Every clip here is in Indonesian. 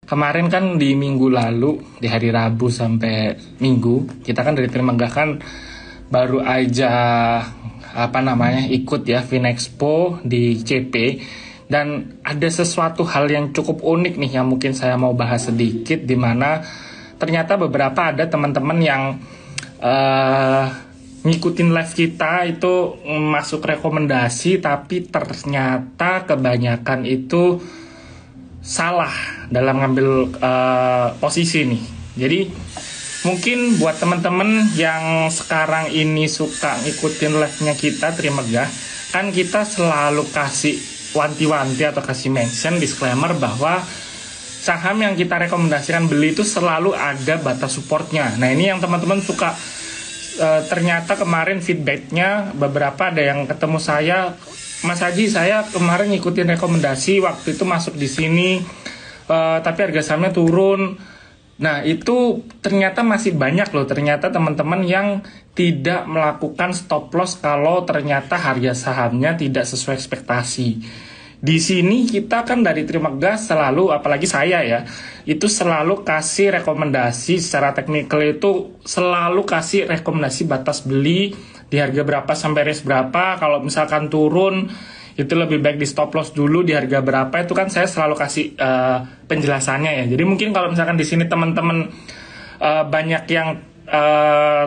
Kemarin kan di minggu lalu, di hari Rabu sampai Minggu, kita kan dari Trimegah kan baru aja ikut ya Finexpo di CP, dan ada sesuatu hal yang cukup unik nih yang mungkin saya mau bahas sedikit, di mana ternyata beberapa ada teman-teman yang ngikutin live kita itu masuk rekomendasi, tapi ternyata kebanyakan itu salah dalam ngambil posisi nih. Jadi mungkin buat teman-teman yang sekarang ini suka ngikutin live-nya kita Trimegah, kan kita selalu kasih wanti-wanti atau kasih mention disclaimer bahwa saham yang kita rekomendasikan beli itu selalu ada batas supportnya. Nah ini yang teman-teman suka, ternyata kemarin feedbacknya beberapa ada yang ketemu saya, Mas Haji, saya kemarin ngikutin rekomendasi waktu itu masuk di sini, tapi harga sahamnya turun. Nah itu ternyata masih banyak loh, ternyata teman-teman yang tidak melakukan stop loss kalau ternyata harga sahamnya tidak sesuai ekspektasi. Di sini kita kan dari Trimegah selalu, apalagi saya ya, itu selalu kasih rekomendasi secara teknikal, itu selalu kasih rekomendasi batas beli di harga berapa sampai range berapa. Kalau misalkan turun itu lebih baik di stop loss dulu di harga berapa, itu kan saya selalu kasih penjelasannya ya. Jadi mungkin kalau misalkan di sini teman-teman banyak yang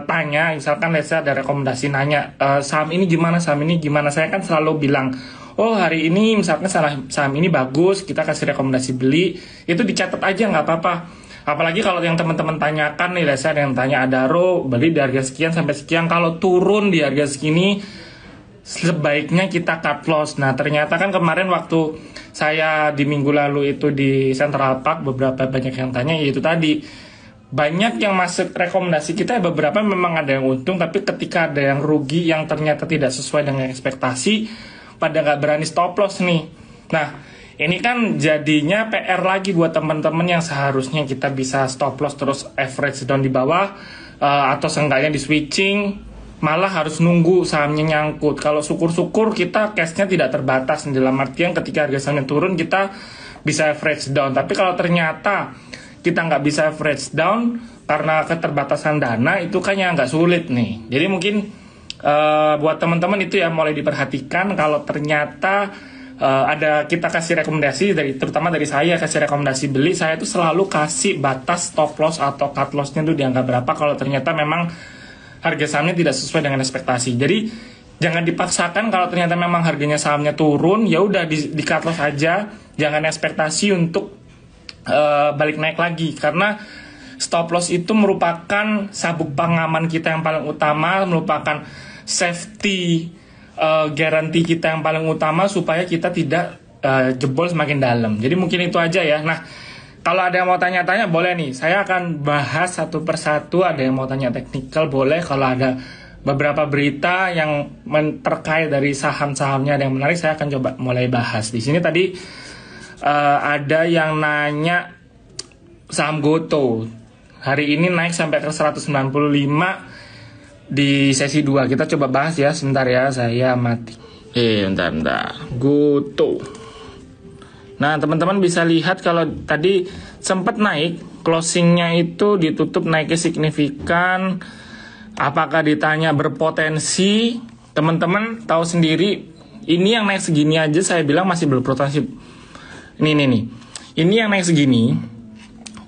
tanya, misalkan saya ada rekomendasi nanya saham ini gimana, saya kan selalu bilang, oh hari ini misalkan saham ini bagus, kita kasih rekomendasi beli, itu dicatat aja nggak apa-apa. Apalagi kalau yang teman-teman tanyakan nih, saya ada yang tanya Adaro beli di harga sekian sampai sekian, kalau turun di harga segini sebaiknya kita cut loss. Nah ternyata kan kemarin waktu saya di minggu lalu itu di Central Park, beberapa banyak yang tanya, yaitu tadi banyak yang masuk rekomendasi kita, beberapa memang ada yang untung, tapi ketika ada yang rugi yang ternyata tidak sesuai dengan ekspektasi, pada nggak berani stop loss nih. Nah ini kan jadinya PR lagi buat teman-teman yang seharusnya kita bisa stop loss terus average down di bawah, atau seenggaknya di switching, malah harus nunggu sahamnya nyangkut. Kalau syukur-syukur kita cashnya tidak terbatas, dalam artian ketika harga sahamnya turun kita bisa average down. Tapi kalau ternyata kita nggak bisa average down karena keterbatasan dana, itu kan yang nggak sulit nih. Jadi mungkin buat teman-teman itu ya mulai diperhatikan kalau ternyata ada kita kasih rekomendasi, terutama dari saya kasih rekomendasi beli, saya itu selalu kasih batas stop loss atau cut lossnya itu dianggap berapa kalau ternyata memang harga sahamnya tidak sesuai dengan ekspektasi. Jadi jangan dipaksakan, kalau ternyata memang harganya sahamnya turun, ya udah di cut loss aja, jangan ekspektasi untuk balik naik lagi, karena stop loss itu merupakan sabuk pengaman kita yang paling utama, merupakan safety garansi kita yang paling utama supaya kita tidak jebol semakin dalam. Jadi mungkin itu aja ya. Nah kalau ada yang mau tanya-tanya boleh nih, saya akan bahas satu persatu. Ada yang mau tanya teknikal boleh, kalau ada beberapa berita yang terkait dari saham-sahamnya ada yang menarik, saya akan coba mulai bahas. Di sini tadi ada yang nanya saham Goto hari ini naik sampai ke 195 di sesi 2. Kita coba bahas ya, sebentar ya, saya mati. Bentar. Goto. Nah teman-teman bisa lihat kalau tadi sempat naik, closingnya itu ditutup naiknya signifikan. Apakah ditanya berpotensi? Teman-teman tahu sendiri, ini yang naik segini aja saya bilang masih berpotensi. Nih. Ini yang naik segini,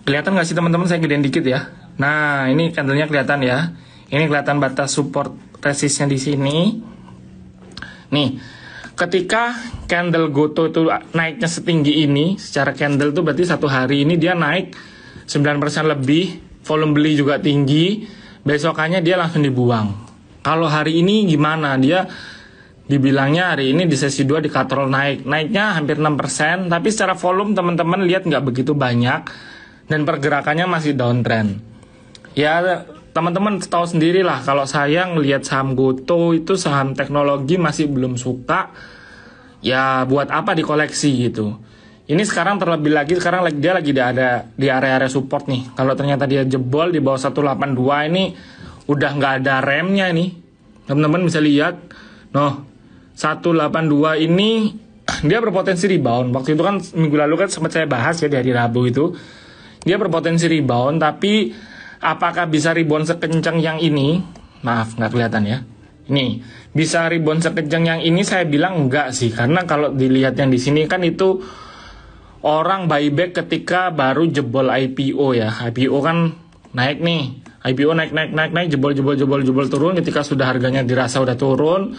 kelihatan nggak sih teman-teman? Saya gedein dikit ya. Nah ini candlenya kelihatan ya. Ini kelihatan batas support resistnya di sini. Nih, ketika candle Goto itu naiknya setinggi ini, secara candle itu berarti satu hari ini dia naik 9% lebih, volume beli juga tinggi, besokannya dia langsung dibuang. Kalau hari ini gimana? Dia dibilangnya hari ini di sesi 2 di katrol naiknya hampir 6%, tapi secara volume teman-teman lihat nggak begitu banyak, dan pergerakannya masih downtrend. Ya teman-teman tahu sendiri lah, kalau saya ngelihat saham Goto itu saham teknologi masih belum suka, ya buat apa dikoleksi gitu. Ini sekarang terlebih lagi, sekarang dia lagi ada di area-area support nih. Kalau ternyata dia jebol di bawah 182 ini udah nggak ada remnya nih. Teman-teman bisa lihat, 182 ini dia berpotensi rebound. Waktu itu kan minggu lalu kan sempat saya bahas ya di hari Rabu itu. dia berpotensi rebound, tapi apakah bisa rebound sekencang yang ini? Maaf, nggak kelihatan ya. Ini bisa rebound sekencang yang ini, saya bilang enggak sih, karena kalau dilihat yang di sini kan itu orang buyback ketika baru jebol IPO ya. IPO kan naik nih, IPO naik jebol turun. Ketika sudah harganya dirasa udah turun,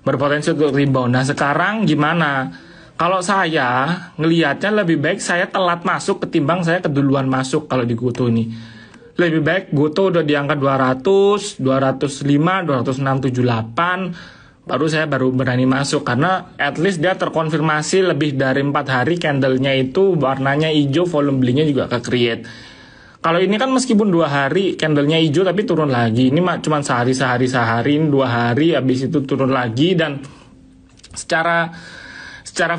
berpotensi untuk rebound. Nah sekarang gimana? Kalau saya ngelihatnya lebih baik saya telat masuk ketimbang saya keduluan masuk kalau di GoTo ini. Lebih baik GoTo udah di angka 200, 205, 206, 78, baru saya berani masuk. Karena at least dia terkonfirmasi lebih dari 4 hari candlenya itu warnanya hijau, volume belinya juga ke-create. Kalau ini kan meskipun 2 hari candlenya hijau tapi turun lagi. Ini cuma sehari, 2 hari, habis itu turun lagi. Dan secara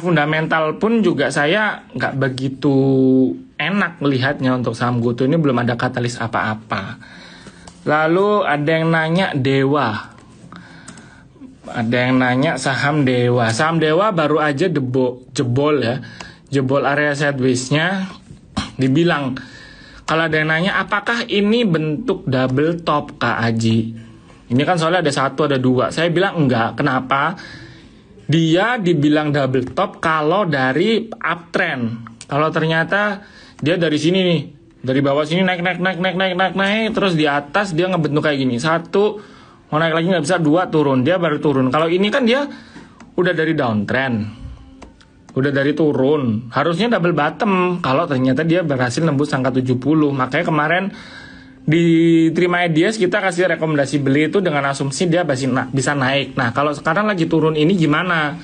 fundamental pun juga saya nggak begitu enak melihatnya untuk saham GoTo ini, belum ada katalis apa-apa. Lalu ada yang nanya Dewa. Ada yang nanya saham Dewa. Saham Dewa baru aja jebol ya. Jebol area sideways-nya. Dibilang, kalau ada yang nanya apakah ini bentuk double top Kak Aji? Ini kan soalnya ada 1, ada 2. Saya bilang enggak. Kenapa? Dia dibilang double top kalau dari uptrend. Kalau ternyata dia dari sini nih, dari bawah sini naik, terus di atas dia ngebentuk kayak gini. 1 mau naik lagi nggak bisa, 2 turun, dia baru turun. Kalau ini kan dia udah dari downtrend, udah dari turun, harusnya double bottom. Kalau ternyata dia berhasil nembus angka 70, makanya kemarin di Terima Ideas kita kasih rekomendasi beli itu dengan asumsi dia bisa naik. Nah kalau sekarang lagi turun ini gimana?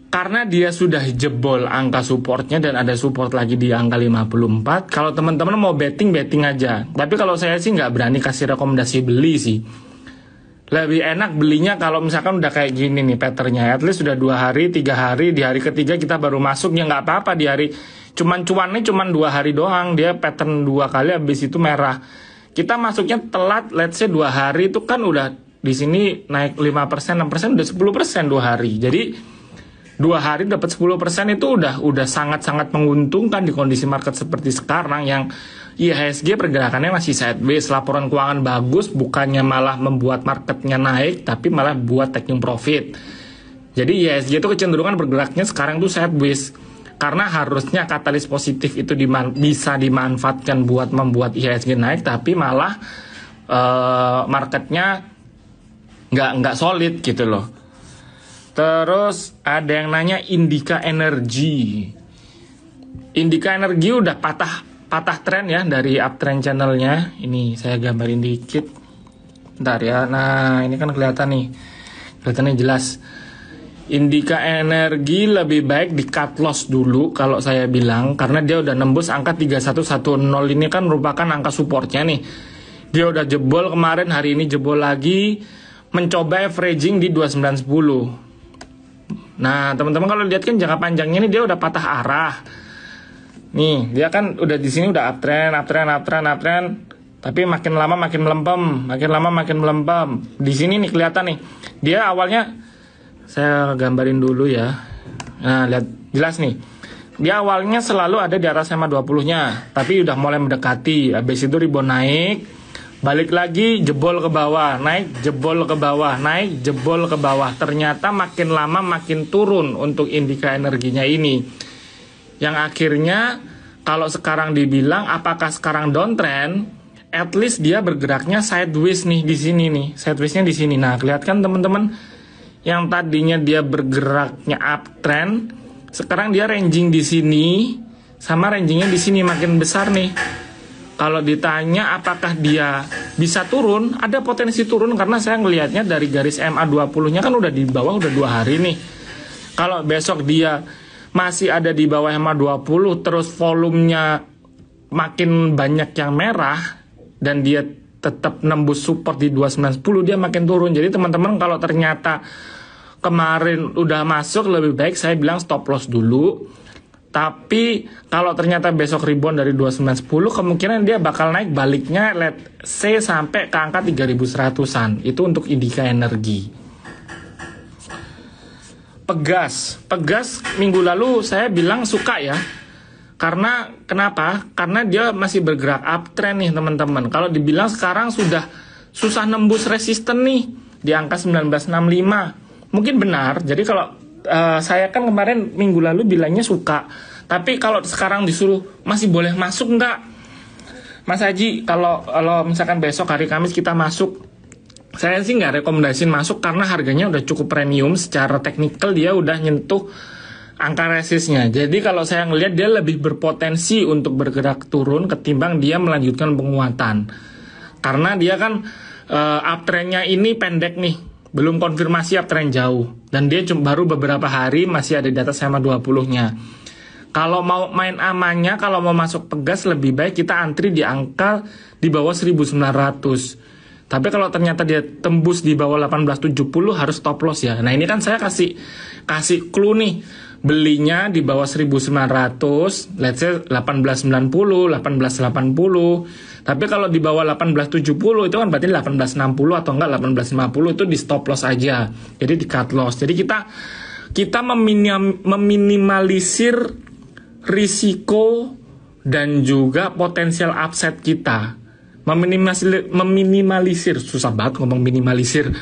Karena dia sudah jebol angka supportnya dan ada support lagi di angka 54. Kalau teman-teman mau betting aja. Tapi kalau saya sih nggak berani kasih rekomendasi beli sih. Lebih enak belinya kalau misalkan udah kayak gini nih patternnya. At least sudah 2 hari, 3 hari. Di hari ketiga kita baru masuk, ya nggak apa-apa di hari. Cuannya 2 hari doang. Dia pattern 2 kali habis itu merah. Kita masuknya telat, let's say 2 hari itu kan udah di sini naik 5%, 6%, udah 10% 2 hari. Jadi 2 hari dapat 10% itu udah sangat-sangat menguntungkan di kondisi market seperti sekarang yang IHSG pergerakannya masih sideways, laporan keuangan bagus, bukannya malah membuat marketnya naik, tapi malah buat taking profit. Jadi IHSG itu kecenderungan bergeraknya sekarang tuh sideways, karena harusnya katalis positif itu bisa dimanfaatkan buat membuat IHSG naik, tapi malah marketnya nggak solid gitu loh. Terus ada yang nanya Indika Energy. Indika Energy udah patah tren ya dari uptrend channelnya. Ini saya gambarin dikit. Bentar ya. Nah ini kan kelihatan nih. Kelihatannya jelas. Indika Energy lebih baik di cut loss dulu kalau saya bilang. Karena dia udah nembus angka 3110. Ini kan merupakan angka supportnya nih. Dia udah jebol kemarin, hari ini jebol lagi. Mencoba averaging di 2910. Nah teman-teman kalau lihat kan jangka panjangnya ini dia udah patah arah. Nih dia kan udah di sini udah uptrend, tapi makin lama makin melempem. Di sini nih kelihatan nih. Dia awalnya saya gambarin dulu ya. Nah lihat jelas nih. Dia awalnya selalu ada di atas SMA 20-nya, tapi udah mulai mendekati. Habis itu rebound naik, balik lagi jebol ke bawah, naik jebol ke bawah, naik jebol ke bawah. Ternyata makin lama makin turun untuk Indika Energinya ini. Yang akhirnya kalau sekarang dibilang apakah sekarang downtrend, at least dia bergeraknya sideways nih di sini nih. Sidewaysnya di sini. Nah, kelihatan teman-teman, yang tadinya dia bergeraknya uptrend, sekarang dia ranging di sini sama rangingnya di sini makin besar nih. Kalau ditanya apakah dia bisa turun, ada potensi turun karena saya ngelihatnya dari garis MA20-nya kan udah di bawah udah 2 hari nih. Kalau besok dia masih ada di bawah MA20 terus volumenya makin banyak yang merah dan dia tetap nembus support di 2910, dia makin turun. Jadi teman-teman kalau ternyata kemarin udah masuk, lebih baik saya bilang stop loss dulu. Tapi kalau ternyata besok rebound dari 2910, kemungkinan dia bakal naik baliknya let's say sampai ke angka 3100-an. Itu untuk Indika Energi. Pegas minggu lalu saya bilang suka ya. Karena kenapa? Karena dia masih bergerak uptrend nih teman-teman. Kalau dibilang sekarang sudah susah nembus resisten nih di angka 1965. Mungkin benar. Jadi kalau saya kan kemarin minggu lalu bilangnya suka. Tapi kalau sekarang disuruh masih boleh masuk nggak? Mas Haji, kalau misalkan besok hari Kamis kita masuk, saya sih nggak rekomendasiin masuk karena harganya udah cukup premium. Secara teknikal dia udah nyentuh angka resistnya. Jadi kalau saya ngelihat dia lebih berpotensi untuk bergerak turun ketimbang dia melanjutkan penguatan. Karena dia kan uptrendnya ini pendek nih, belum konfirmasi uptrend jauh. Dan dia baru beberapa hari masih ada di atas SMA 20-nya. Kalau mau main amannya, kalau mau masuk pegas lebih baik kita antri di angka di bawah 1900. Tapi kalau ternyata dia tembus di bawah 1870 harus stop loss ya. Nah ini kan saya kasih clue nih. Belinya di bawah 1900, let's say 1890, 1880. Tapi kalau di bawah 1870 itu kan berarti 1860 atau enggak 1850 itu di stop loss aja. Jadi di cut loss. Jadi kita meminimalisir risiko dan juga potensial upside kita. Meminimalisir susah banget ngomong meminimalisir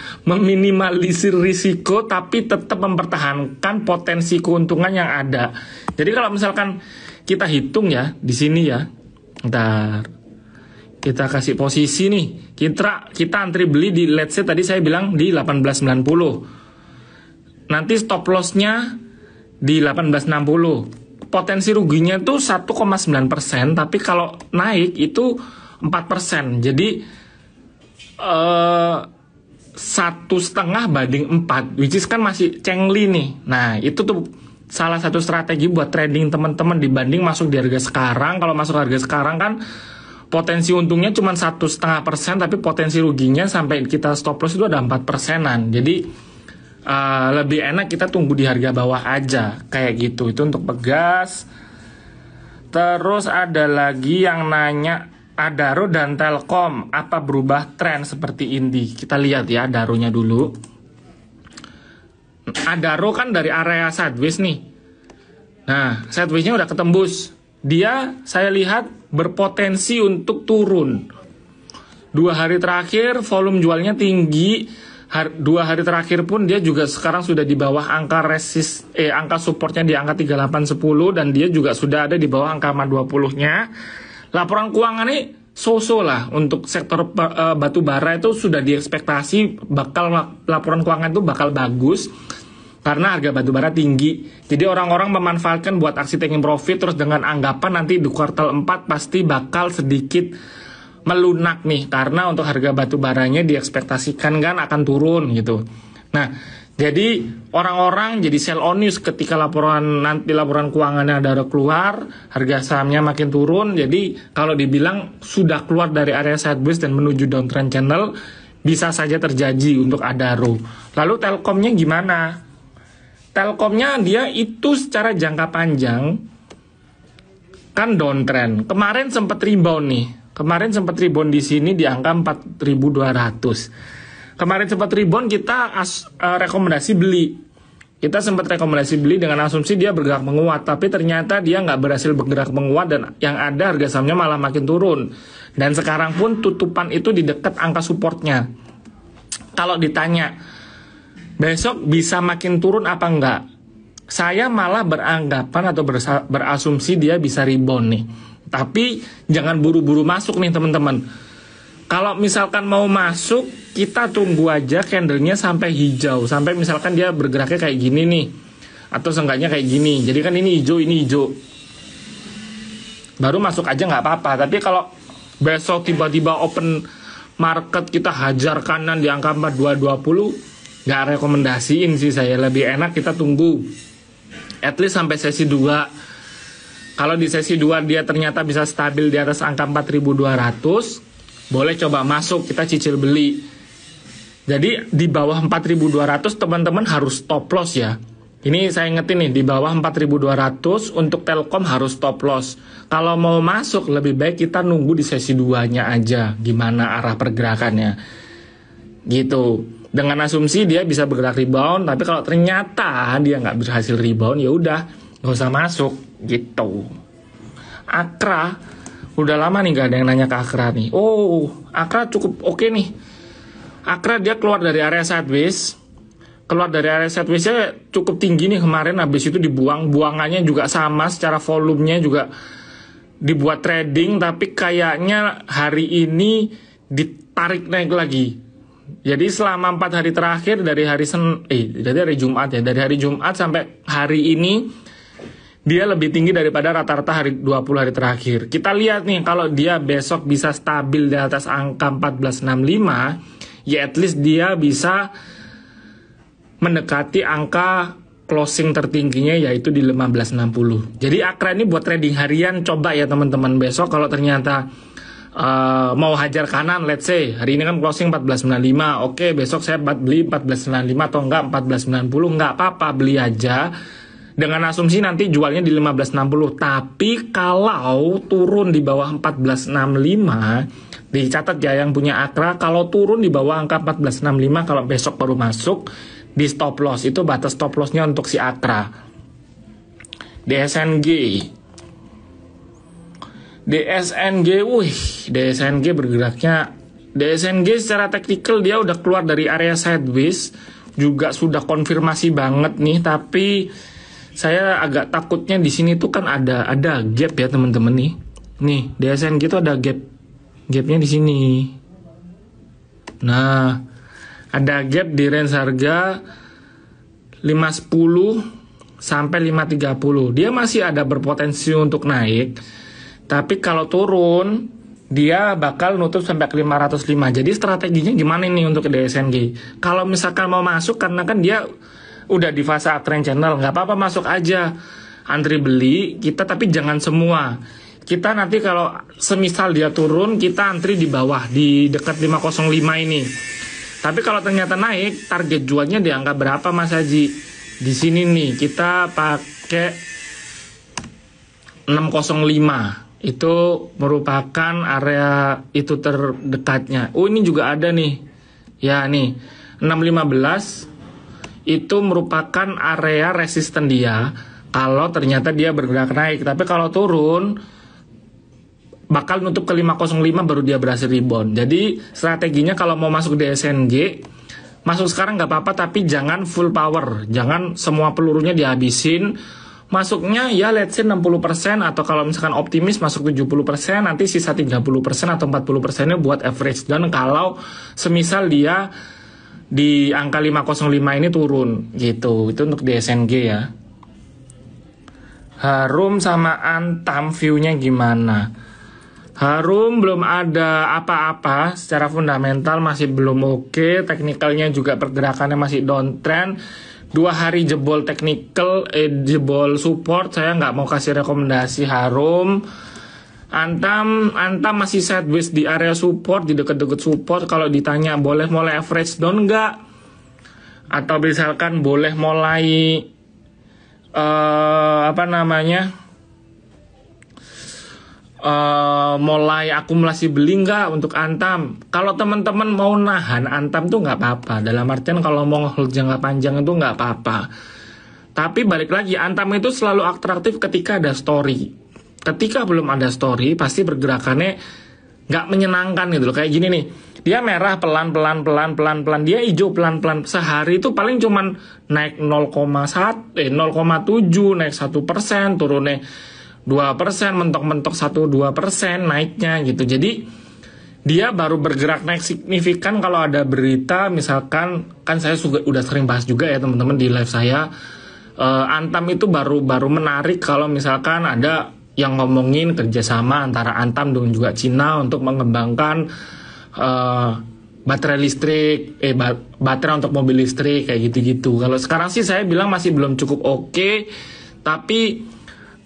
risiko tapi tetap mempertahankan potensi keuntungan yang ada. Jadi kalau misalkan kita hitung ya di sini ya, ntar kita kasih posisi nih, kita antri beli di let's say tadi saya bilang di 1890, nanti stop lossnya di 1860, potensi ruginya tuh 1,9%, tapi kalau naik itu 4%. Jadi 1,5 banding 4, which is kan masih cengli nih. Nah itu tuh salah satu strategi buat trading teman-teman dibanding masuk di harga sekarang. Kalau masuk harga sekarang kan potensi untungnya cuma 1,5%, tapi potensi ruginya sampai kita stop loss itu ada 4%-an. Jadi lebih enak kita tunggu di harga bawah aja kayak gitu. Itu untuk pegas. Terus ada lagi yang nanya Adaro dan Telkom apa berubah tren seperti Indi? Kita lihat ya Adaronya dulu. Adaro kan dari area sideways nih. Nah, sideways-nya udah ketembus. Dia saya lihat berpotensi untuk turun. 2 hari terakhir volume jualnya tinggi. 2 hari terakhir pun dia juga sekarang sudah di bawah angka angka supportnya di angka 3810 dan dia juga sudah ada di bawah angka 20-nya. Laporan keuangan ini so-so lah untuk sektor batu bara itu sudah diekspektasi laporan keuangan itu bakal bagus karena harga batu bara tinggi. Jadi orang-orang memanfaatkan buat aksi taking profit terus dengan anggapan nanti di kuartal 4 pasti bakal sedikit melunak nih karena untuk harga batu baranya diekspektasikan kan akan turun gitu. Nah, jadi orang-orang jadi sell on news ketika laporan keuangannya ada keluar, harga sahamnya makin turun. Jadi kalau dibilang sudah keluar dari area sideways dan menuju downtrend channel, bisa saja terjadi untuk Adaro. Lalu Telkomnya gimana? Telkomnya dia itu secara jangka panjang kan downtrend. Kemarin sempat rebound nih. Kemarin sempat rebound di sini di angka 4.200. Kemarin sempat rebound kita rekomendasi beli. Kita sempat rekomendasi beli dengan asumsi dia bergerak menguat, tapi ternyata dia nggak berhasil bergerak menguat dan yang ada harga sahamnya malah makin turun. Dan sekarang pun tutupan itu di dekat angka supportnya. Kalau ditanya besok bisa makin turun apa enggak? Saya malah beranggapan atau berasumsi dia bisa rebound nih. Tapi jangan buru-buru masuk nih teman-teman. Kalau misalkan mau masuk, kita tunggu aja candlenya sampai hijau. Sampai misalkan dia bergeraknya kayak gini nih. Atau seenggaknya kayak gini. Jadi kan ini hijau, ini hijau. Baru masuk aja nggak apa-apa. Tapi kalau besok tiba-tiba open market kita hajar kanan di angka 4220, nggak rekomendasiin sih saya. Lebih enak kita tunggu. At least sampai sesi 2. Kalau di sesi 2 dia ternyata bisa stabil di atas angka 4200, boleh coba masuk, kita cicil beli. Jadi di bawah 4.200 teman-teman harus stop loss ya. Ini saya ingetin nih, di bawah 4.200 untuk Telkom harus stop loss. Kalau mau masuk lebih baik kita nunggu di sesi 2-nya aja, gimana arah pergerakannya. Gitu. Dengan asumsi dia bisa bergerak rebound, tapi kalau ternyata dia nggak berhasil rebound, ya udah nggak usah masuk gitu. Akra, udah lama nih gak ada yang nanya ke Akra nih. Oh, Akra cukup oke nih. Akra dia keluar dari area sideways. Keluar dari area sideways-nya cukup tinggi nih kemarin, habis itu dibuang. Buangannya juga sama, secara volumenya juga dibuat trading, tapi kayaknya hari ini ditarik naik lagi. Jadi selama 4 hari terakhir dari hari Jumat ya, dari hari Jumat sampai hari ini dia lebih tinggi daripada rata-rata hari 20 hari terakhir. Kita lihat nih, kalau dia besok bisa stabil di atas angka 1465, ya at least dia bisa mendekati angka closing tertingginya, yaitu di 1560. Jadi Akra ini buat trading harian, coba ya teman-teman, besok kalau ternyata mau hajar kanan, let's say hari ini kan closing 1495, oke, besok saya beli 1495 atau enggak 1490, enggak apa-apa, beli aja dengan asumsi nanti jualnya di 1560. Tapi kalau turun di bawah 1465, dicatat ya yang punya Akra, kalau turun di bawah angka 1465, kalau besok baru masuk, di stop loss. Itu batas stop lossnya untuk si Akra. DSNG, DSNG bergeraknya, DSNG secara teknikal dia udah keluar dari area sideways, juga sudah konfirmasi banget nih, tapi saya agak takutnya di sini tuh kan ada gap ya teman-teman nih. Nih, DSNG itu ada gapnya di sini. Nah, ada gap di range harga 510 sampai 530. Dia masih ada berpotensi untuk naik, tapi kalau turun dia bakal nutup sampai ke 505. Jadi strateginya gimana nih untuk DSNG? Kalau misalkan mau masuk, karena kan dia udah di fase uptrend channel, nggak apa-apa, masuk aja, antri beli kita, tapi jangan semua. Kita nanti kalau semisal dia turun, kita antri di bawah di dekat 505 ini. Tapi kalau ternyata naik, target jualnya di angka berapa Mas Haji? Di sini nih kita pakai 605. Itu merupakan area itu terdekatnya. Oh, ini juga ada nih. Ya nih, 615 itu merupakan area resisten dia kalau ternyata dia bergerak naik. Tapi kalau turun bakal nutup ke 505, baru dia berhasil rebound. Jadi strateginya kalau mau masuk DSNG, masuk sekarang nggak apa-apa, tapi jangan full power, jangan semua pelurunya dihabisin. Masuknya ya let's say 60%, atau kalau misalkan optimis masuk 70%, nanti sisa 30% atau 40%-nya buat average down kalau semisal dia di angka 505 ini turun gitu. Itu untuk DSNG ya. Harum sama Antam view-nya gimana? Harum belum ada apa-apa, secara fundamental masih belum oke, teknikalnya juga pergerakannya masih downtrend. 2 hari jebol technical, jebol support, saya nggak mau kasih rekomendasi Harum. Antam masih sideways di area support, di dekat-dekat support. Kalau ditanya boleh mulai average down nggak? Atau misalkan boleh mulai mulai akumulasi beli nggak untuk Antam? Kalau teman-teman mau nahan Antam tuh nggak apa-apa. Dalam artian kalau mau hold jangka panjang itu nggak apa-apa. Tapi balik lagi, Antam itu selalu atraktif ketika ada story. Ketika belum ada story, pasti pergerakannya nggak menyenangkan gitu loh. Kayak gini nih, dia merah pelan-pelan, dia hijau pelan-pelan. Sehari itu paling cuman naik 0,7, naik 1%, turunnya 2%, mentok-mentok 1-2% naiknya gitu. Jadi dia baru bergerak naik signifikan kalau ada berita, misalkan, kan saya udah sering bahas juga ya teman-teman di live saya, Antam itu baru menarik kalau misalkan ada yang ngomongin kerjasama antara Antam dengan juga Cina untuk mengembangkan baterai listrik, baterai untuk mobil listrik kayak gitu-gitu. Kalau sekarang sih saya bilang masih belum cukup oke, tapi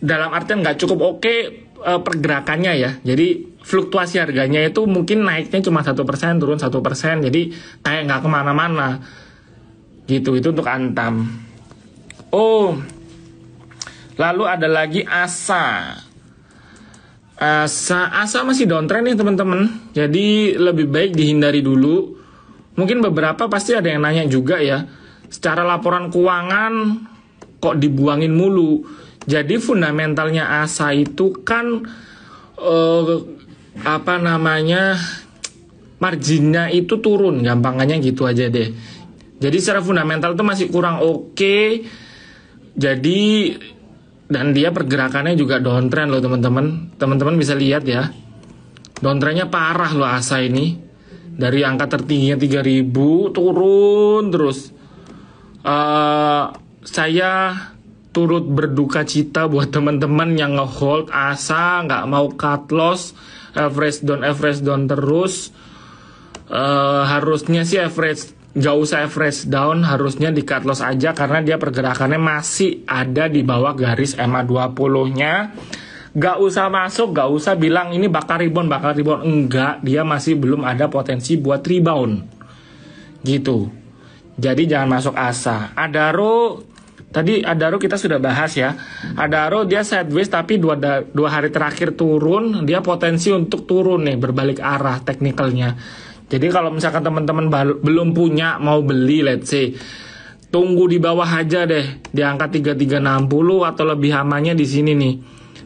dalam artian nggak cukup oke pergerakannya ya. Jadi fluktuasi harganya itu mungkin naiknya cuma 1%, turun 1%, jadi kayak nggak kemana-mana gitu. Itu untuk Antam. Oh, lalu ada lagi Asa masih downtrend nih teman-teman, jadi lebih baik dihindari dulu. Mungkin beberapa pasti ada yang nanya juga ya, secara laporan keuangan kok dibuangin mulu. Jadi fundamentalnya ASA itu kan marginnya itu turun, gampangannya gitu aja deh. Jadi secara fundamental itu masih kurang oke. Jadi dan dia pergerakannya juga downtrend loh teman-teman. Teman-teman bisa lihat ya. Downtrendnya parah loh ASA ini. Dari angka tertingginya 3000 turun terus. Saya turut berduka cita buat teman-teman yang ngehold ASA, nggak mau cut loss, average down terus. Harusnya sih nggak usah average down, harusnya di cut loss aja karena dia pergerakannya masih ada di bawah garis EMA 20-nya. Nggak usah masuk, nggak usah bilang ini bakal rebound, enggak, dia masih belum ada potensi buat rebound gitu. Jadi jangan masuk ASA. Adaro kita sudah bahas ya. Adaro dia sideways tapi dua hari terakhir turun, dia potensi untuk turun nih, berbalik arah teknikalnya. Jadi kalau misalkan teman-teman belum punya mau beli, let's say, tunggu di bawah aja deh, di angka 3360 atau lebih amannya di sini nih,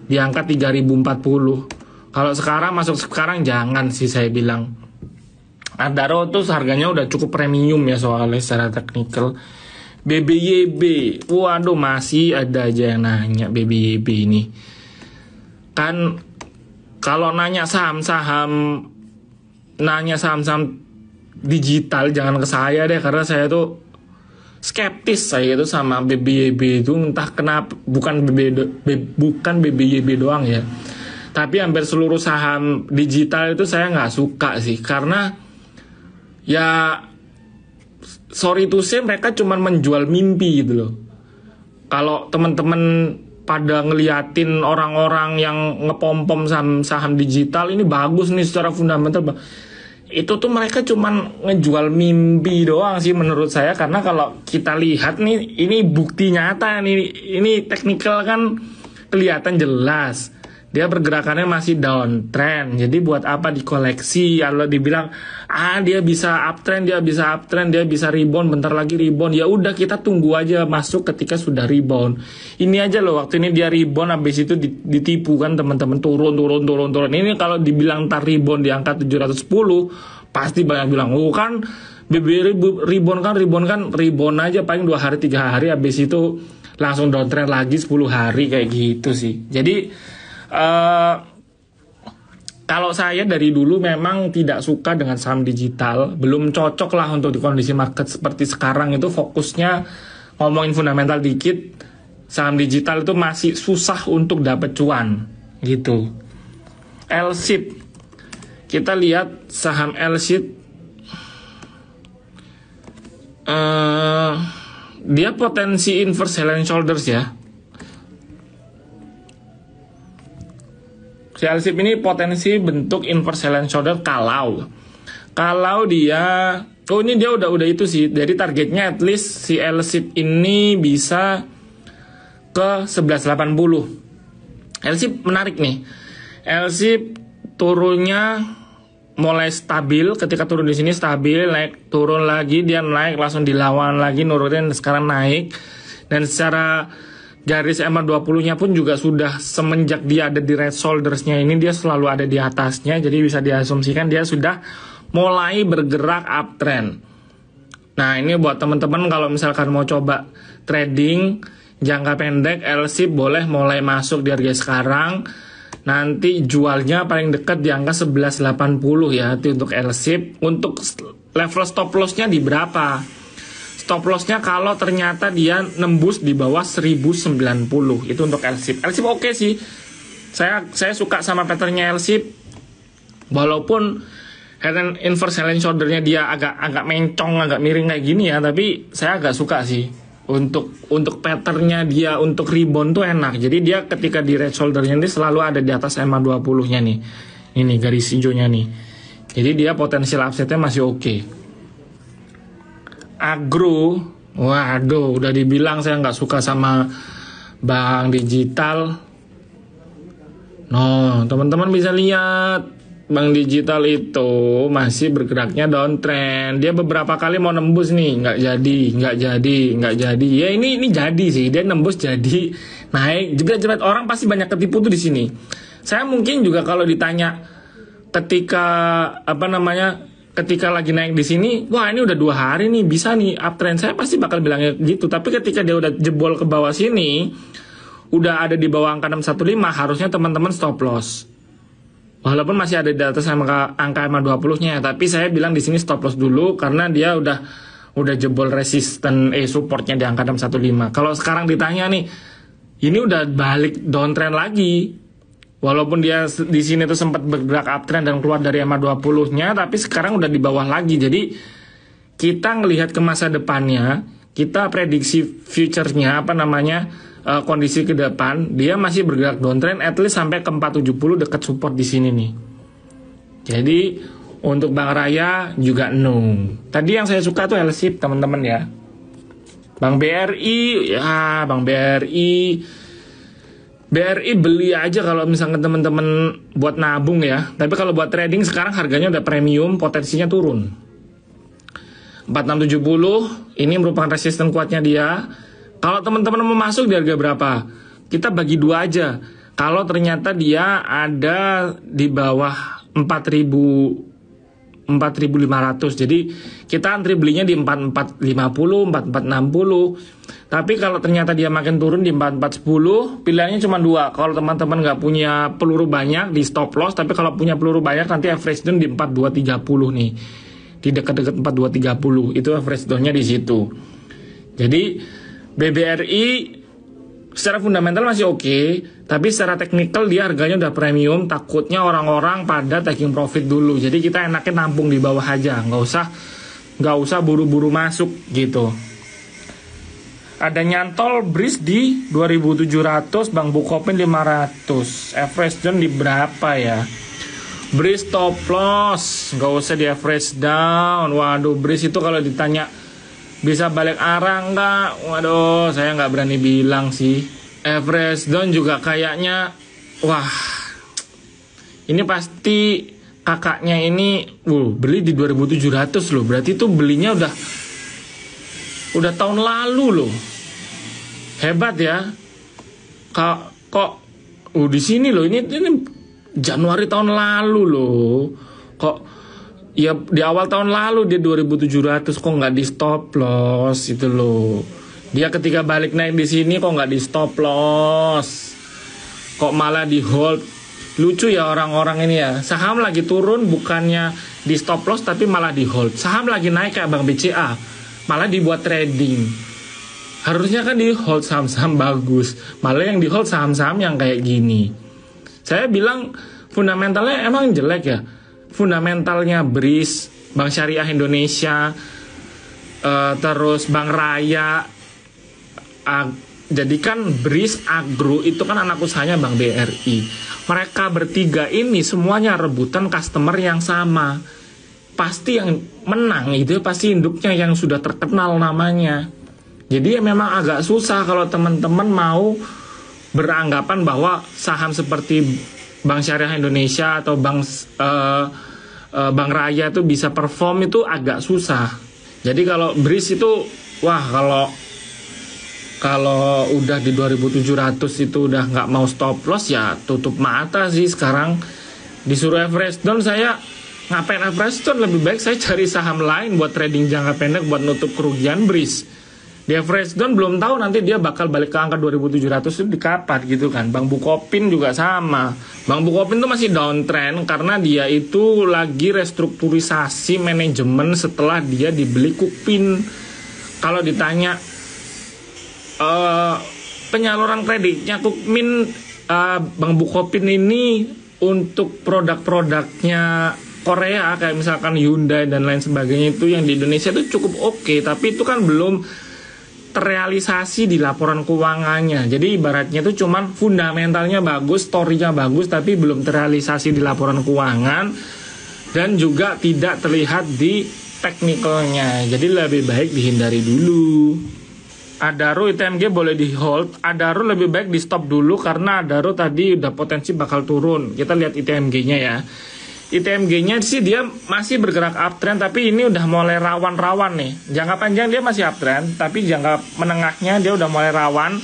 di angka 3040. Kalau masuk sekarang jangan sih saya bilang. Adaro tuh harganya udah cukup premium ya soalnya secara teknikal. BBYB, waduh masih ada aja yang nanya BBYB ini. Kan kalau nanya saham-saham digital jangan ke saya deh, karena saya tuh skeptis saya itu sama BBYB itu, entah kenapa, bukan BBYB doang ya, tapi hampir seluruh saham digital itu saya nggak suka sih, karena ya sorry to say mereka cuma menjual mimpi gitu loh. Kalau teman-teman pada ngeliatin orang-orang yang ngepom-pom saham digital ini bagus nih secara fundamental, itu tuh mereka cuman ngejual mimpi doang sih menurut saya. Karena kalau kita lihat nih, ini bukti nyata nih, ini teknikal kan kelihatan jelas dia pergerakannya masih downtrend. Jadi buat apa dikoleksi? Kalau dibilang dia bisa uptrend, dia bisa rebound, bentar lagi rebound, ya udah kita tunggu aja masuk ketika sudah rebound. Ini aja loh, waktu ini dia rebound, habis itu ditipu kan teman-teman, turun. Ini kalau dibilang tar rebound di angka 710, pasti banyak bilang, kan BB rebound aja paling 2 hari 3 hari, habis itu langsung downtrend lagi 10 hari kayak gitu sih. Jadi kalau saya dari dulu memang tidak suka dengan saham digital, belum cocok lah untuk di kondisi market seperti sekarang. Itu fokusnya ngomongin fundamental dikit, saham digital itu masih susah untuk dapat cuan gitu. LSIP, kita lihat saham LSIP, dia potensi inverse head and shoulders ya. Si LSIP ini potensi bentuk inverse head and shoulder kalau dia ini dia udah itu sih. Jadi targetnya at least si LSIP ini bisa ke 1180. LSIP menarik nih. LSIP turunnya mulai stabil, ketika turun di sini stabil, naik turun lagi, dia naik langsung dilawan lagi, nurunin, sekarang naik. Dan secara garis EMA 20-nya pun juga sudah, semenjak dia ada di red shoulders-nya ini, dia selalu ada di atasnya. Jadi bisa diasumsikan dia sudah mulai bergerak uptrend. Nah ini buat teman-teman kalau misalkan mau coba trading jangka pendek, LSIP boleh mulai masuk di harga sekarang. Nanti jualnya paling dekat di angka 1180 ya, itu untuk LSIP. Untuk level stop loss-nya di berapa? Stop loss-nya kalau ternyata dia nembus di bawah 1090, itu untuk LSIP. LSIP oke sih. Saya suka sama patternnya LSIP. Walaupun inverse head and shoulder-nya dia agak mencong, agak miring kayak gini ya, tapi saya agak suka sih. Untuk patternnya dia untuk rebound tuh enak. Jadi dia ketika di red shoulder-nya ini selalu ada di atas EMA 20-nya nih. Ini garis hijaunya nih. Jadi dia potensial upside-nya masih oke. Agro, waduh, udah dibilang saya nggak suka sama bank digital. No, teman-teman bisa lihat Bank digital itu masih bergeraknya downtrend. Dia beberapa kali mau nembus nih, nggak jadi. Ya ini jadi sih, dia nembus jadi naik. Jebret-jebret, orang pasti banyak ketipu tuh di sini. Saya mungkin juga kalau ditanya ketika ketika lagi naik di sini, wah ini udah 2 hari nih bisa nih uptrend, saya pasti bakal bilangnya gitu. Tapi ketika dia udah jebol ke bawah sini, udah ada di bawah angka 615, harusnya teman-teman stop loss. Walaupun masih ada di atas angka EMA 20-nya, tapi saya bilang di sini stop loss dulu karena dia udah jebol resisten supportnya di angka 615. Kalau sekarang ditanya nih, ini udah balik downtrend lagi. Walaupun dia di sini tuh sempat bergerak uptrend dan keluar dari EMA 20-nya, tapi sekarang udah di bawah lagi. Jadi kita ngelihat ke masa depannya, kita prediksi future-nya kondisi ke depan, dia masih bergerak downtrend at least sampai ke 470 dekat support di sini nih. Jadi untuk Bank Raya juga no. Tadi yang saya suka tuh LSIP teman-teman ya. Bank BRI beli aja kalau misalkan teman-teman buat nabung ya. Tapi kalau buat trading sekarang harganya udah premium, potensinya turun. 4670 ini merupakan resisten kuatnya dia. Kalau teman-teman mau masuk di harga berapa? Kita bagi 2 aja. Kalau ternyata dia ada di bawah 4.500, jadi kita antri belinya di 4450, 4460. Tapi kalau ternyata dia makin turun di 4410, pilihannya cuma 2. Kalau teman-teman nggak punya peluru banyak, di stop loss. Tapi kalau punya peluru banyak, nanti average down di 4230 nih, di dekat-dekat 4230 itu average downnya di situ. Jadi BBRI secara fundamental masih oke, tapi secara teknikal dia harganya udah premium. Takutnya orang-orang pada taking profit dulu. Jadi kita enaknya nampung di bawah aja, nggak usah buru-buru masuk gitu. Ada nyantol BRIS di 2700, Bank Bukopin 500. Average down di berapa ya? BRIS stop loss, nggak usah di average down. Waduh, BRIS itu kalau ditanya bisa balik arah nggak? Waduh, saya nggak berani bilang sih. Average down juga kayaknya, wah, ini pasti kakaknya ini, beli di 2700 loh. Berarti itu belinya udah tahun lalu loh. Hebat ya. Kok di sini loh, ini Januari tahun lalu loh. Kok ya di awal tahun lalu dia 2700, kok nggak di stop loss itu loh. Dia ketika balik naik di sini kok nggak di stop loss, kok malah di hold. Lucu ya orang-orang ini ya. Saham lagi turun bukannya di stop loss tapi malah di hold. Saham lagi naik kayak Bank BCA malah dibuat trading. Harusnya kan di hold saham-saham bagus, malah yang di hold saham-saham yang kayak gini. Saya bilang fundamentalnya emang jelek ya. Fundamentalnya BRIS, Bank Syariah Indonesia, terus Bank Raya. Jadi kan BRIS Agro itu kan anak usahanya Bank BRI. Mereka bertiga ini semuanya rebutan customer yang sama. Pasti yang menang itu pasti induknya yang sudah terkenal namanya. Jadi memang agak susah kalau teman-teman mau beranggapan bahwa saham seperti Bank Syariah Indonesia atau Bank Raya itu bisa perform, itu agak susah. Jadi kalau BRIS itu, wah kalau udah di 2700 itu udah nggak mau stop loss ya tutup mata sih sekarang. Disuruh average down, saya ngapain average down? Lebih baik saya cari saham lain buat trading jangka pendek buat nutup kerugian BRIS. Di average down belum tahu nanti dia bakal balik ke angka 2700 itu di kapan gitu kan. Bank Bukopin juga sama. Bank Bukopin itu masih downtrend karena dia itu lagi restrukturisasi manajemen setelah dia dibeli Kukmin. Kalau ditanya penyaluran kreditnya Kukmin, Bank Bukopin ini untuk produk-produknya Korea kayak misalkan Hyundai dan lain sebagainya itu yang di Indonesia itu cukup oke, tapi itu kan belum terrealisasi di laporan keuangannya. Jadi ibaratnya itu cuman fundamentalnya bagus, story-nya bagus, tapi belum terrealisasi di laporan keuangan dan juga tidak terlihat di teknikalnya. Jadi lebih baik dihindari dulu. Adaro ITMG boleh di hold, Adaro lebih baik di stop dulu karena Adaro tadi udah potensi bakal turun. Kita lihat ITMG-nya ya. ITMG-nya sih dia masih bergerak uptrend, tapi ini udah mulai rawan-rawan nih. Jangka panjang dia masih uptrend, tapi jangka menengahnya dia udah mulai rawan,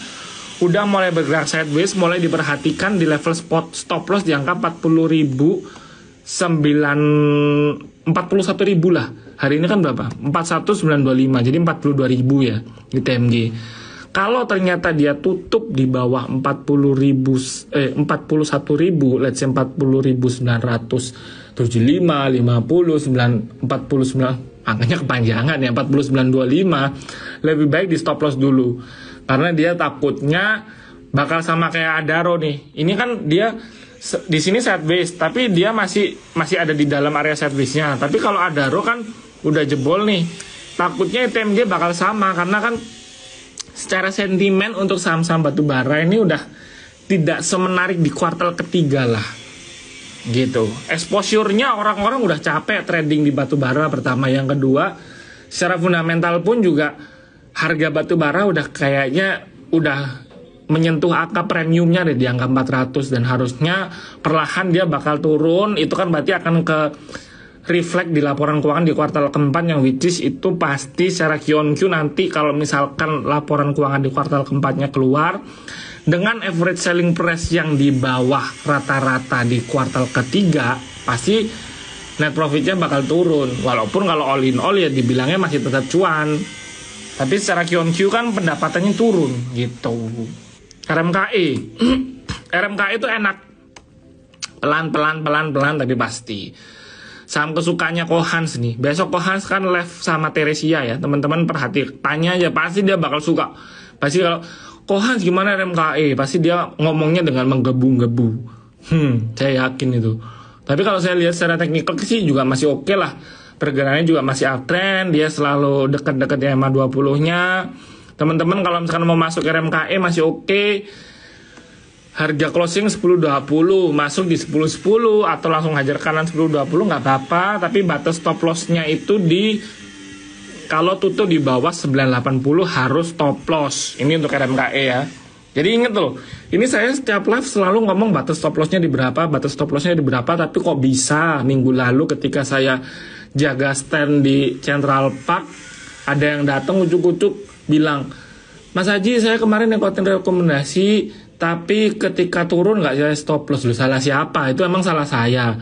udah mulai bergerak sideways, mulai diperhatikan di level stop loss di angka 41.000 lah. Hari ini kan berapa? 41.925, jadi 42.000 ya ITMG. Kalau ternyata dia tutup di bawah 41.000, let's say 40.975, 50, 49, angkanya kepanjangan ya, 49.25, lebih baik di stop loss dulu. Karena dia takutnya bakal sama kayak Adaro nih. Ini kan dia di sini sideways, tapi dia masih ada di dalam area sideways-nya. Tapi kalau Adaro kan udah jebol nih. Takutnya ITMG bakal sama, karena kan secara sentimen untuk saham-saham batubara ini udah tidak semenarik di kuartal ketiga lah, gitu. Exposure-nya orang-orang udah capek trading di batubara pertama. Yang kedua, secara fundamental pun juga harga batubara udah kayaknya udah menyentuh angka premiumnya deh di angka 400, dan harusnya perlahan dia bakal turun. Itu kan berarti akan ke reflect di laporan keuangan di kuartal keempat, yang which is itu pasti secara Q-on-Q nanti kalau misalkan laporan keuangan di kuartal keempatnya keluar dengan average selling price yang di bawah rata-rata di kuartal ketiga, pasti net profitnya bakal turun. Walaupun kalau all in all ya dibilangnya masih tetap cuan, tapi secara Q-on-Q kan pendapatannya turun gitu. RMKE RMKE itu enak, pelan tapi pasti. Saham kesukaannya Kohans nih. Besok Kohans kan live sama Teresia ya. Teman-teman tanya aja, pasti dia bakal suka. Pasti kalau Kohans gimana RMKE, pasti dia ngomongnya dengan menggebu-gebu. Saya yakin itu. Tapi kalau saya lihat secara teknikal sih juga masih oke lah. Pergerakannya juga masih uptrend, dia selalu dekat-dekat di EMA 20-nya. Teman-teman kalau misalkan mau masuk RMKE masih oke. Harga closing 10.20, masuk di 10.10 atau langsung hajar kanan 10.20 nggak apa-apa, tapi batas stop loss-nya itu kalau tutup di bawah 9.80 harus stop loss. Ini untuk RMKE ya. Jadi inget loh, ini saya setiap live selalu ngomong batas stop loss-nya di berapa, tapi kok bisa minggu lalu ketika saya jaga stand di Central Park, ada yang datang ujuk-ujuk bilang, Mas Haji, saya kemarin ikutin rekomendasi, tapi ketika turun nggak saya stop loss. Loh, salah siapa? Itu emang salah saya.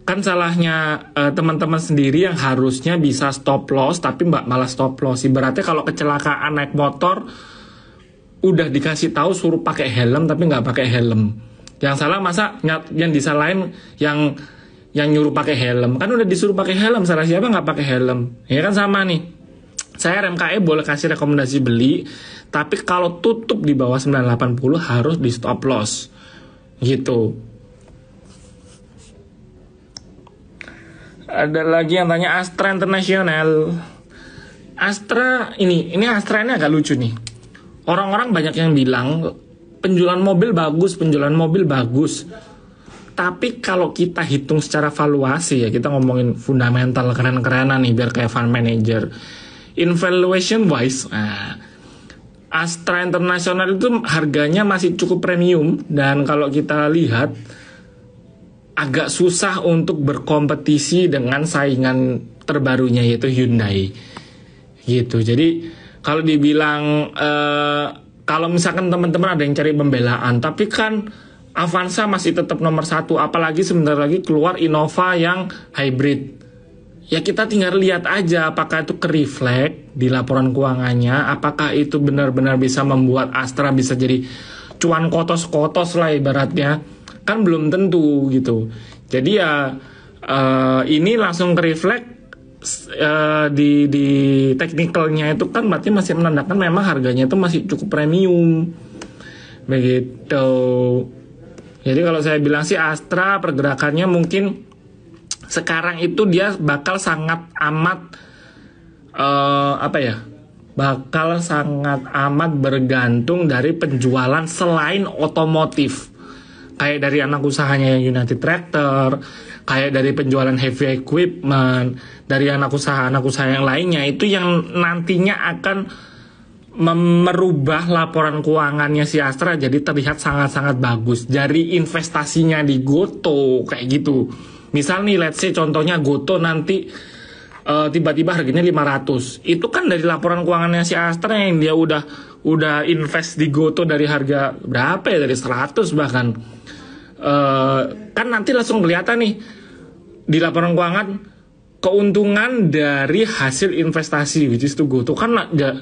Kan salahnya teman-teman sendiri yang harusnya bisa stop loss, tapi malah stop loss. Ibaratnya kalau kecelakaan naik motor, udah dikasih tahu suruh pakai helm, tapi nggak pakai helm. Yang salah masa yang disalahin yang nyuruh pakai helm? Kan udah disuruh pakai helm, salah siapa nggak pakai helm? Ya kan sama nih. Saya RMKE boleh kasih rekomendasi beli, tapi kalau tutup di bawah 980 harus di stop loss. Gitu. Ada lagi yang tanya Astra International. Astra ini Astra ini agak lucu nih. Orang-orang banyak yang bilang penjualan mobil bagus. Tapi kalau kita hitung secara valuasi ya, kita ngomongin fundamental keren-kerenan nih biar kayak fund manager. In valuation wise, Astra International itu harganya masih cukup premium, dan kalau kita lihat agak susah untuk berkompetisi dengan saingan terbarunya yaitu Hyundai gitu. Jadi kalau dibilang kalau misalkan teman-teman ada yang cari pembelaan, tapi kan Avanza masih tetap nomor 1, apalagi sebentar lagi keluar Innova yang hybrid. Ya kita tinggal lihat aja apakah itu ke-reflect di laporan keuangannya, apakah itu benar-benar bisa membuat Astra bisa jadi cuan kotos-kotos lah ibaratnya. Kan belum tentu gitu. Jadi ya ini langsung ke-reflect di teknikalnya itu kan berarti masih menandakan memang harganya itu masih cukup premium. Begitu. Jadi kalau saya bilang sih Astra pergerakannya mungkin sekarang itu dia bakal sangat amat bakal sangat amat bergantung dari penjualan selain otomotif, kayak dari anak usahanya yang United Tractor, kayak dari penjualan heavy equipment, dari anak usaha yang lainnya, itu yang nantinya akan merubah laporan keuangannya si Astra jadi terlihat sangat-sangat bagus dari investasinya di Goto kayak gitu. Misal nih, let's say contohnya Goto nanti tiba-tiba harganya 500. Itu kan dari laporan keuangannya si Astra yang dia udah invest di Goto dari harga berapa ya, dari 100 bahkan. Kan nanti langsung kelihatan nih di laporan keuangan keuntungan dari hasil investasi, which is to Goto kan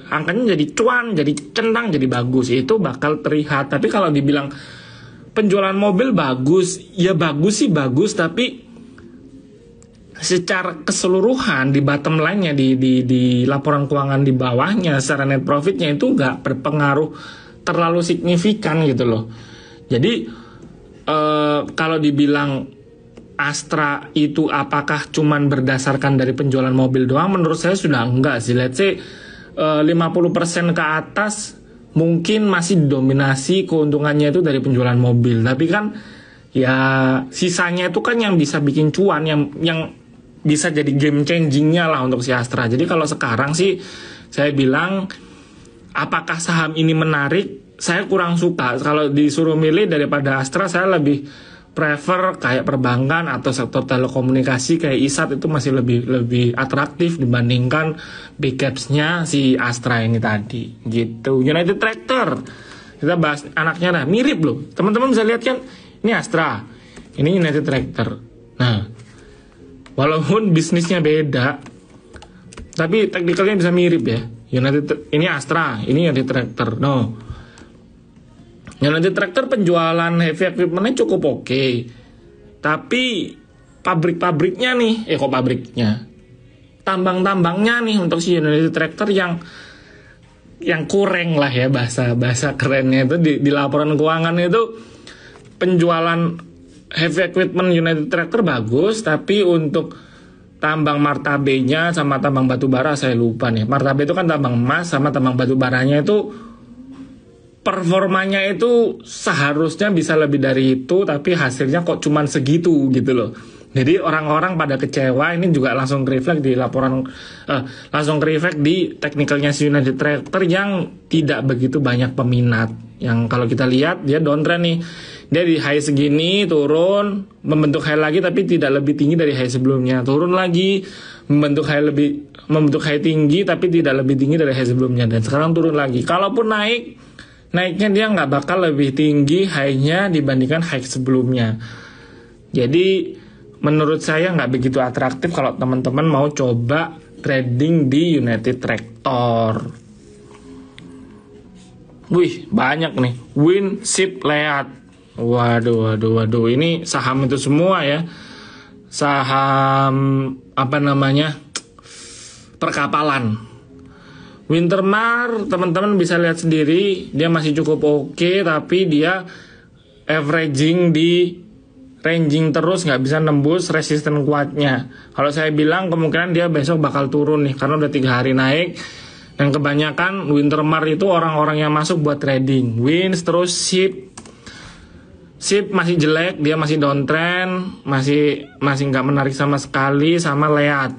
angkanya jadi cuan, jadi centang, jadi bagus. Itu bakal terlihat. Tapi kalau dibilang penjualan mobil bagus, ya bagus sih bagus, tapi secara keseluruhan di bottom line-nya, di laporan keuangan di bawahnya secara net profit-nya itu nggak berpengaruh terlalu signifikan gitu loh. Jadi kalau dibilang Astra itu apakah cuman berdasarkan dari penjualan mobil doang, menurut saya sudah enggak sih. Let's say 50% ke atas mungkin masih didominasi keuntungannya itu dari penjualan mobil, tapi kan ya sisanya itu kan yang bisa bikin cuan, yang bisa jadi game changingnya lah untuk si Astra. Jadi kalau sekarang sih saya bilang apakah saham ini menarik, saya kurang suka. Kalau disuruh milih daripada Astra, saya lebih prefer kayak perbankan atau sektor telekomunikasi kayak ISAT, itu masih lebih atraktif dibandingkan big caps-nya si Astra ini tadi gitu. United Tractor, kita bahas anaknya dah, mirip loh teman-teman, bisa lihat kan, ini Astra, ini United Tractor. Nah, walaupun bisnisnya beda tapi teknikalnya bisa mirip ya. Ini Astra, ini United Tractor. No, United Tractor penjualan heavy equipment-nya cukup oke. Tapi pabrik-pabriknya nih, tambang-tambangnya nih untuk si United Tractor yang kurang lah ya, bahasa kerennya itu di laporan keuangan itu penjualan heavy equipment United Tractor bagus, tapi untuk tambang martabenya sama tambang batu bara saya lupa nih. Martabe itu kan tambang emas, sama tambang batu baranya itu performanya itu seharusnya bisa lebih dari itu, tapi hasilnya kok cuman segitu gitu loh. Jadi orang-orang pada kecewa. Ini juga langsung reflect di laporan, langsung reflect di teknikalnya si United Tractor yang tidak begitu banyak peminat. Yang kalau kita lihat dia downtrend nih, dia di high segini turun, membentuk high lagi tapi tidak lebih tinggi dari high sebelumnya, turun lagi, membentuk high tinggi tapi tidak lebih tinggi dari high sebelumnya, dan sekarang turun lagi. Kalaupun naiknya dia nggak bakal lebih tinggi high-nya dibandingkan high sebelumnya. Jadi menurut saya nggak begitu atraktif kalau teman-teman mau coba trading di United Tractor. Wih, banyak nih. Win, Sip, Leat. Waduh, ini saham itu semua ya. Saham perkapalan. Wintermar teman-teman bisa lihat sendiri, dia masih cukup oke, tapi dia averaging di ranging terus, nggak bisa nembus resisten kuatnya. Kalau saya bilang kemungkinan dia besok bakal turun nih, karena udah 3 hari naik. Dan kebanyakan Wintermar itu orang-orang yang masuk buat trading. Wins, terus Sip masih jelek, dia masih downtrend, masih nggak menarik sama sekali, sama Leat.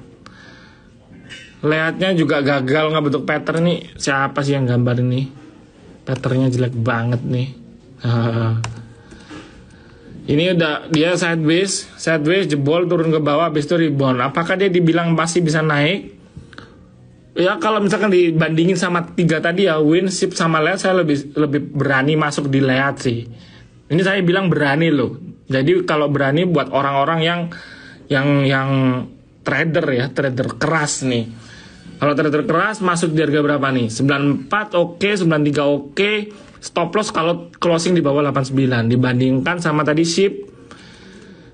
Leatnya juga gagal nggak bentuk pattern nih. Siapa sih yang gambar ini? Patternnya jelek banget nih. Ini udah dia sideways jebol turun ke bawah, habis itu rebound. Apakah dia dibilang pasti bisa naik? Ya kalau misalkan dibandingin sama 3 tadi ya, Win, Sip sama Leat, saya lebih berani masuk di Leat sih. Ini saya bilang berani loh. Jadi kalau berani buat orang-orang yang trader ya, trader keras nih. Kalau trader keras masuk di harga berapa nih? 94 oke, 93 oke. Stop loss kalau closing di bawah 89. Dibandingkan sama tadi Sip.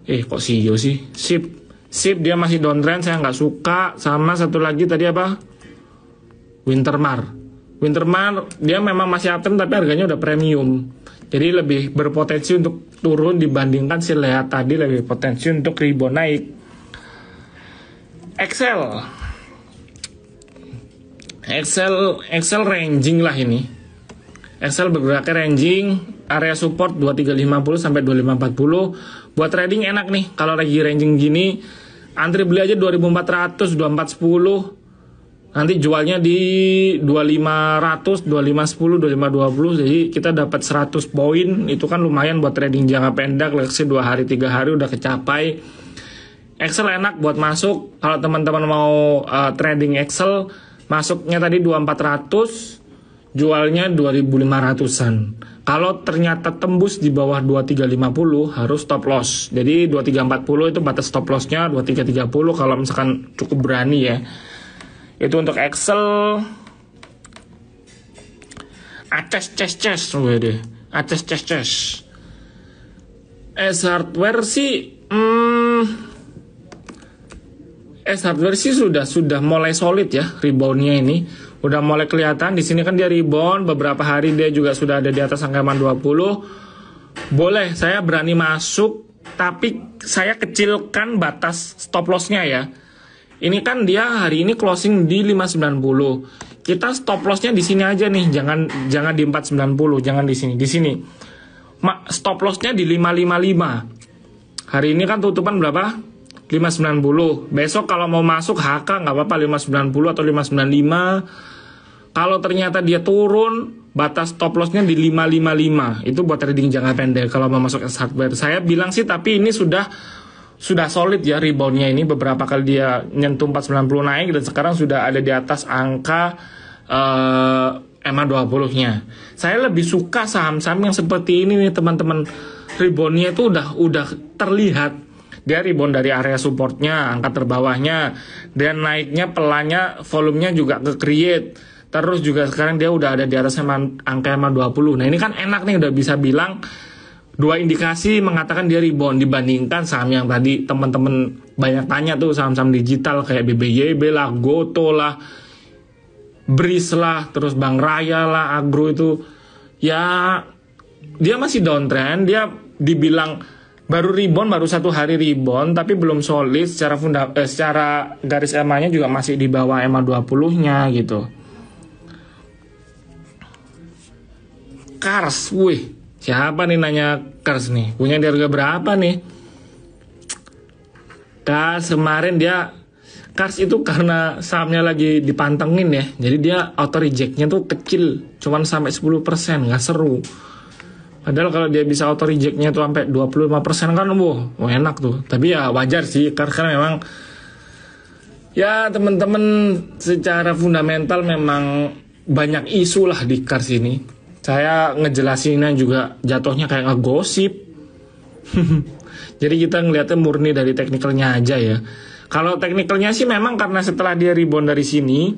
Kok CEO sih? Sip dia masih downtrend, saya nggak suka. Sama satu lagi tadi apa? Wintermar dia memang masih uptrend tapi harganya udah premium. Jadi lebih berpotensi untuk turun dibandingkan si Leat tadi, lebih potensi untuk rebound naik. Excel ranging lah ini. Excel bergeraknya ranging, area support 2350 sampai 2540. Buat trading enak nih. Kalau lagi ranging gini, antri beli aja 2400, 2410. Nanti jualnya di 2500, 2510, 2520. Jadi kita dapat 100 poin. Itu kan lumayan buat trading jangka pendek. Let's say 2 hari, 3 hari udah kecapai. Excel enak buat masuk. Kalau teman-teman mau trading Excel, masuknya tadi 2400, jualnya 2500-an. Kalau ternyata tembus di bawah 2350 harus stop loss. Jadi 2340 itu batas stop lossnya, 2330 kalau misalkan cukup berani ya. Itu untuk Excel. Aces. S-Hardware sih sudah mulai solid ya, reboundnya ini udah mulai kelihatan. Di sini kan dia rebound beberapa hari, dia juga sudah ada di atas angka 20. Boleh, saya berani masuk, tapi saya kecilkan batas stop lossnya ya. Ini kan dia hari ini closing di 590. Kita stop lossnya di sini aja nih, jangan di 490, jangan di sini. Di sini. Stop lossnya di 555. Hari ini kan tutupan berapa? 590. Besok kalau mau masuk HK nggak apa-apa 590 atau 595. Kalau ternyata dia turun, batas stop lossnya di 555. Itu buat trading jangka pendek kalau mau masuk S-Hardware. Saya bilang sih, tapi ini sudah solid ya reboundnya ini. Beberapa kali dia nyentuh 490 naik dan sekarang sudah ada di atas angka EMA 20-nya. Saya lebih suka saham-saham yang seperti ini nih teman-teman. Reboundnya itu udah terlihat. Dia rebound dari area supportnya, angka terbawahnya, dan naiknya pelannya, volumenya juga ke-create. Terus juga sekarang dia udah ada di atas angka EMA 20. Nah ini kan enak nih, udah bisa bilang dua indikasi mengatakan dia rebound dibandingkan saham yang tadi teman-teman banyak tanya tuh, saham-saham digital kayak BBYB lah, Goto lah, Breeze lah, terus Bank Raya lah, Agro itu ya dia masih downtrend. Dia dibilang baru rebound, baru 1 hari rebound, tapi belum solid secara garis EMA-nya juga masih di bawah EMA 20-nya gitu. Kars, wih, siapa nih nanya Kars nih? Punya di harga berapa nih? Kars kemarin Kars itu karena sahamnya lagi dipantengin ya, jadi dia auto rejectnya tuh kecil, cuman sampai 10%, nggak seru. Padahal kalau dia bisa auto rejectnya tuh sampai 25% kan, enak tuh. Tapi ya wajar sih, karena memang ya teman-teman secara fundamental memang banyak isu lah di Kars ini. Saya ngejelasinnya juga jatuhnya kayak ngegosip. Jadi kita ngeliatnya murni dari teknikalnya aja ya. Kalau teknikalnya sih memang karena setelah dia rebound dari sini,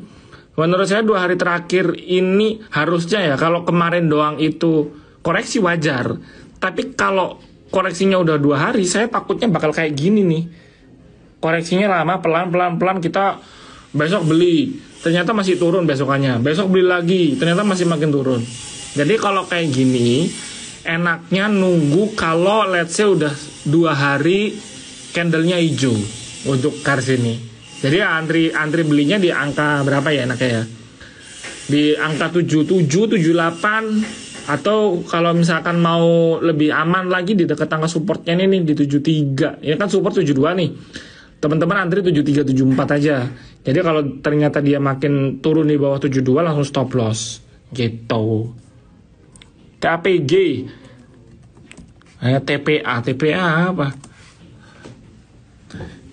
menurut saya 2 hari terakhir ini harusnya ya, kalau kemarin doang itu koreksi wajar. Tapi kalau koreksinya udah 2 hari, saya takutnya bakal kayak gini nih. Koreksinya lama, pelan-pelan kita besok beli, ternyata masih turun besokannya. Besok beli lagi, ternyata masih makin turun. Jadi kalau kayak gini, enaknya nunggu kalau let's say udah 2 hari candlenya hijau untuk Kars ini. Jadi antri belinya di angka berapa ya enaknya ya? Di angka 77, 78, atau kalau misalkan mau lebih aman lagi di dekat angka supportnya ini nih di 73. Ini kan support 72 nih. Teman-teman antri 73, 74 aja. Jadi kalau ternyata dia makin turun di bawah 72 langsung stop loss gitu. KPG, TPA apa?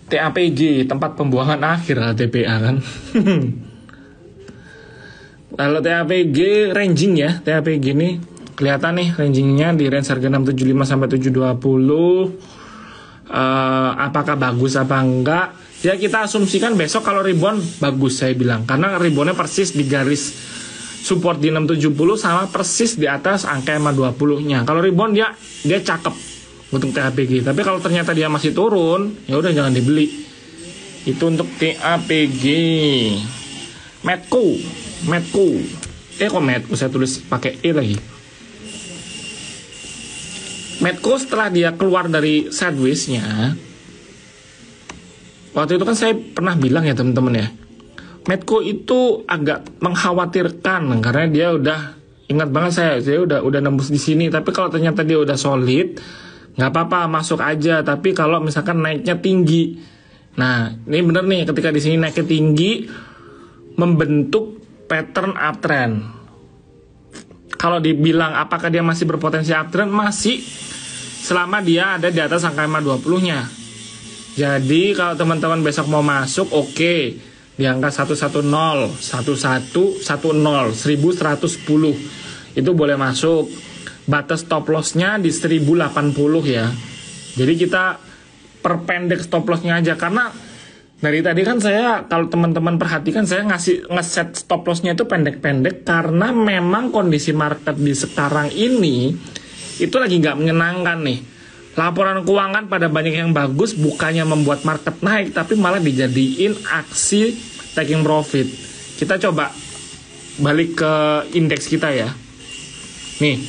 TAPG, tempat pembuangan akhir lah TPA kan. Kalau TAPG ranging ya, TAPG ini kelihatan nih rangingnya di range harga 675 sampai 720. Apakah bagus apa enggak? Ya kita asumsikan besok kalau rebound bagus saya bilang, karena reboundnya persis di garis support di 670 sama persis di atas angka EMA 20-nya. Kalau rebound dia cakep untuk TAPG. Tapi kalau ternyata dia masih turun, ya udah jangan dibeli. Itu untuk TAPG. Medco. Kok Medco saya tulis pakai E lagi. Medco setelah dia keluar dari sideways-nya, waktu itu kan saya pernah bilang ya teman-teman ya, Medco itu agak mengkhawatirkan karena dia udah, ingat banget saya udah nembus di sini. Tapi kalau ternyata dia udah solid, nggak apa-apa masuk aja. Tapi kalau misalkan naiknya tinggi, nah ini bener nih, ketika di sini naiknya tinggi membentuk pattern uptrend. Kalau dibilang apakah dia masih berpotensi uptrend, masih, selama dia ada di atas angka EMA 20-nya. Jadi kalau teman-teman besok mau masuk, oke, di angka 110, 1110, 1110 itu boleh masuk. Batas stop lossnya di 1080 ya. Jadi kita perpendek stop lossnya aja, karena dari tadi kan saya, kalau teman-teman perhatikan, saya ngeset stop lossnya itu pendek-pendek karena memang kondisi market di sekarang ini itu lagi nggak menyenangkan nih. Laporan keuangan pada banyak yang bagus, bukannya membuat market naik, tapi malah dijadiin aksi taking profit. Kita coba balik ke indeks kita ya. Nih,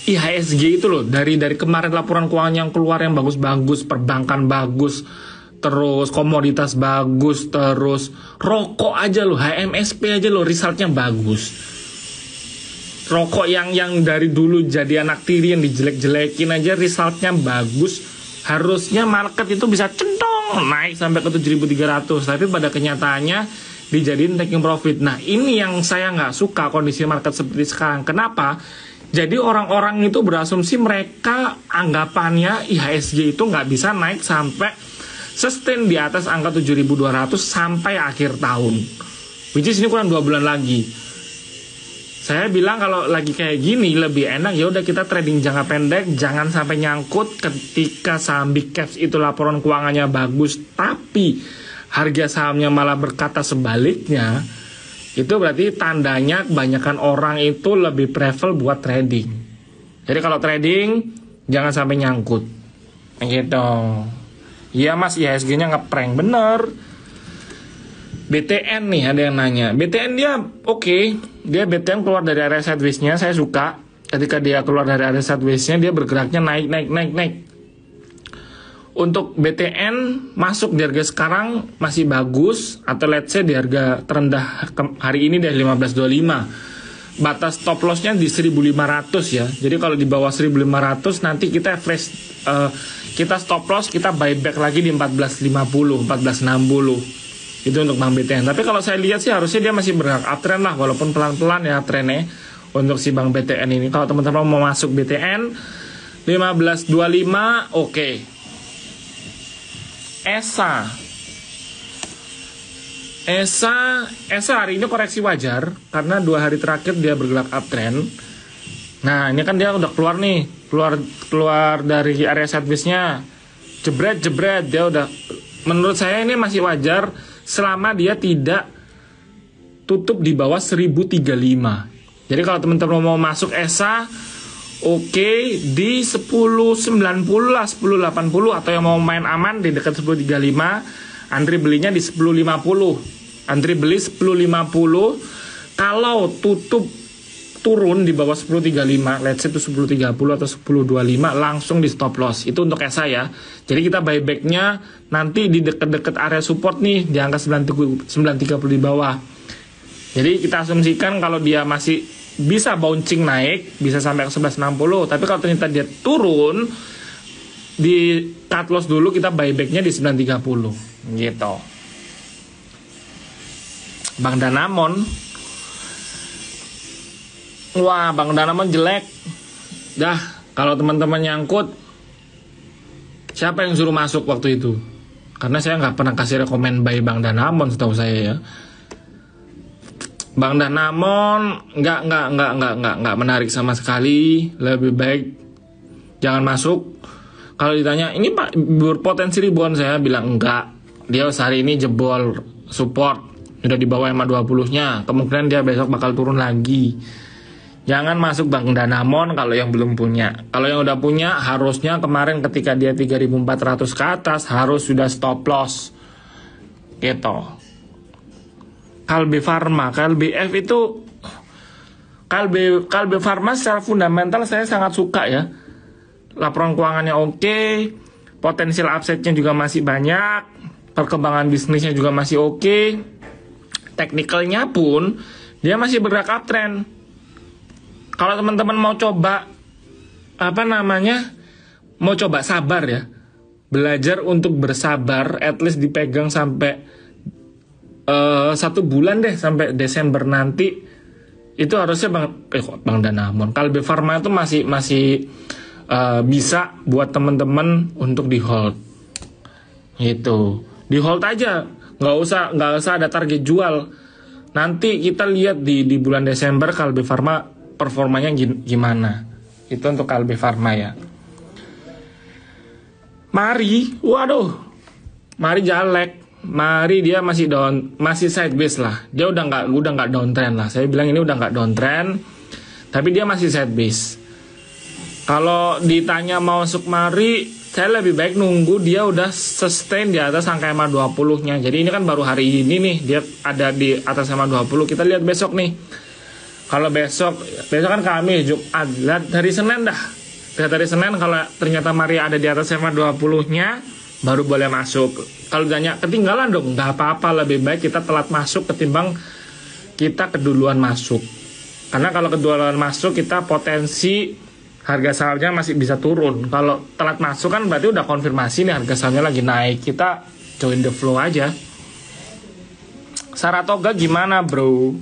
IHSG itu loh, dari kemarin laporan keuangan yang keluar yang bagus-bagus, perbankan bagus, terus komoditas bagus, terus rokok aja loh, HMSP aja loh, resultnya bagus. Rokok yang dari dulu jadi anak tiri yang dijelek-jelekin aja resultnya bagus. Harusnya market itu bisa cendong naik sampai ke 7.300, tapi pada kenyataannya dijadiin taking profit. Nah, ini yang saya nggak suka kondisi market seperti sekarang. Kenapa? Jadi orang-orang itu berasumsi mereka anggapannya IHSG itu nggak bisa naik sampai sustain di atas angka 7.200 sampai akhir tahun, which is ini kurang 2 bulan lagi. Saya bilang kalau lagi kayak gini lebih enak ya udah kita trading jangka pendek, jangan sampai nyangkut ketika saham big caps itu laporan keuangannya bagus tapi harga sahamnya malah berkata sebaliknya. Itu berarti tandanya kebanyakan orang itu lebih prefer buat trading. Jadi kalau trading jangan sampai nyangkut gitu. Iya mas, IHSG-nya ngeprank, bener. BTN nih ada yang nanya. BTN dia oke. Dia BTN keluar dari area sideways-nya, saya suka. Ketika dia keluar dari area sideways-nya, dia bergeraknya naik. Untuk BTN masuk di harga sekarang masih bagus, atau let's say di harga terendah hari ini dari 1525. Batas stop loss-nya di 1500 ya. Jadi kalau di bawah 1500 nanti kita kita stop loss, kita buyback lagi di 1450, 1460. Itu untuk Bang BTN. Tapi kalau saya lihat sih harusnya dia masih bergerak uptrend lah, walaupun pelan-pelan ya trennya untuk si Bang BTN ini. Kalau teman-teman mau masuk BTN 1525, oke. ESA hari ini koreksi wajar karena 2 hari terakhir dia bergerak uptrend. Nah, ini kan dia udah keluar nih, keluar dari area sideways-nya. Jebret dia udah, menurut saya ini masih wajar selama dia tidak tutup di bawah 1035. Jadi kalau teman-teman mau masuk ESA, oke, di 1090 lah, 1080, atau yang mau main aman di dekat 1035, Andri belinya di 1050. Andri beli 1050. Kalau tutup turun di bawah 1035, let's say itu 1030 atau 1025, langsung di stop loss. Itu untuk ESA ya. Jadi kita buybacknya nanti di dekat-dekat area support nih, di angka 930 di bawah. Jadi kita asumsikan kalau dia masih bisa bouncing naik, bisa sampai ke 1160. Tapi kalau ternyata dia turun, di cut loss dulu, kita buybacknya di 930 gitu. Bang Danamon, wah Bang Danamon jelek. Dah, kalau teman-teman nyangkut, siapa yang suruh masuk waktu itu? Karena saya nggak pernah kasih rekomen buy Bang Danamon setahu saya ya. Bang Danamon nggak menarik sama sekali. Lebih baik jangan masuk. Kalau ditanya ini Pak berpotensi ribuan, saya bilang enggak. Dia sehari ini jebol support, udah di bawah EMA 20-nya. Kemungkinan dia besok bakal turun lagi. Jangan masuk Bang Danamon kalau yang belum punya. Kalau yang udah punya, harusnya kemarin ketika dia 3.400 ke atas harus sudah stop loss gitu. Kalbe Farma, KLBF itu, Kalbe Farma secara fundamental saya sangat suka ya. Laporan keuangannya oke, potensial upside-nya juga masih banyak, perkembangan bisnisnya juga masih oke, teknikalnya pun dia masih bergerak uptrend. Kalau teman-teman mau coba mau coba sabar ya, belajar untuk bersabar, at least dipegang sampai 1 bulan deh, sampai Desember nanti. Itu harusnya Bang Danamon, Kalbe Farma itu masih bisa buat teman-teman untuk di hold Gitu. Di hold aja, nggak usah ada target jual. Nanti kita lihat di bulan Desember Kalbe Farma performanya gimana. Itu untuk Kalbe Farma ya. Mari, waduh, Mari jelek. Mari dia masih sideways lah. Dia udah nggak downtrend lah. Saya bilang ini udah nggak downtrend, tapi dia masih sideways. Kalau ditanya mau masuk Mari, saya lebih baik nunggu dia udah sustain di atas angka EMA 20-nya. Jadi ini kan baru hari ini nih dia ada di atas EMA 20. Kita lihat besok nih. Kalau besok kan kami Jumat, hari Senin dah. Dari Senin kalau ternyata Mari ada di atas EMA 20-nya, baru boleh masuk. Kalau ditanya ketinggalan dong, nggak apa-apa, lebih baik kita telat masuk ketimbang kita keduluan masuk. Karena kalau keduluan masuk kita potensi harga sahamnya masih bisa turun. Kalau telat masuk kan berarti udah konfirmasi nih harga sahamnya lagi naik. Kita join the flow aja. Saratoga gimana bro?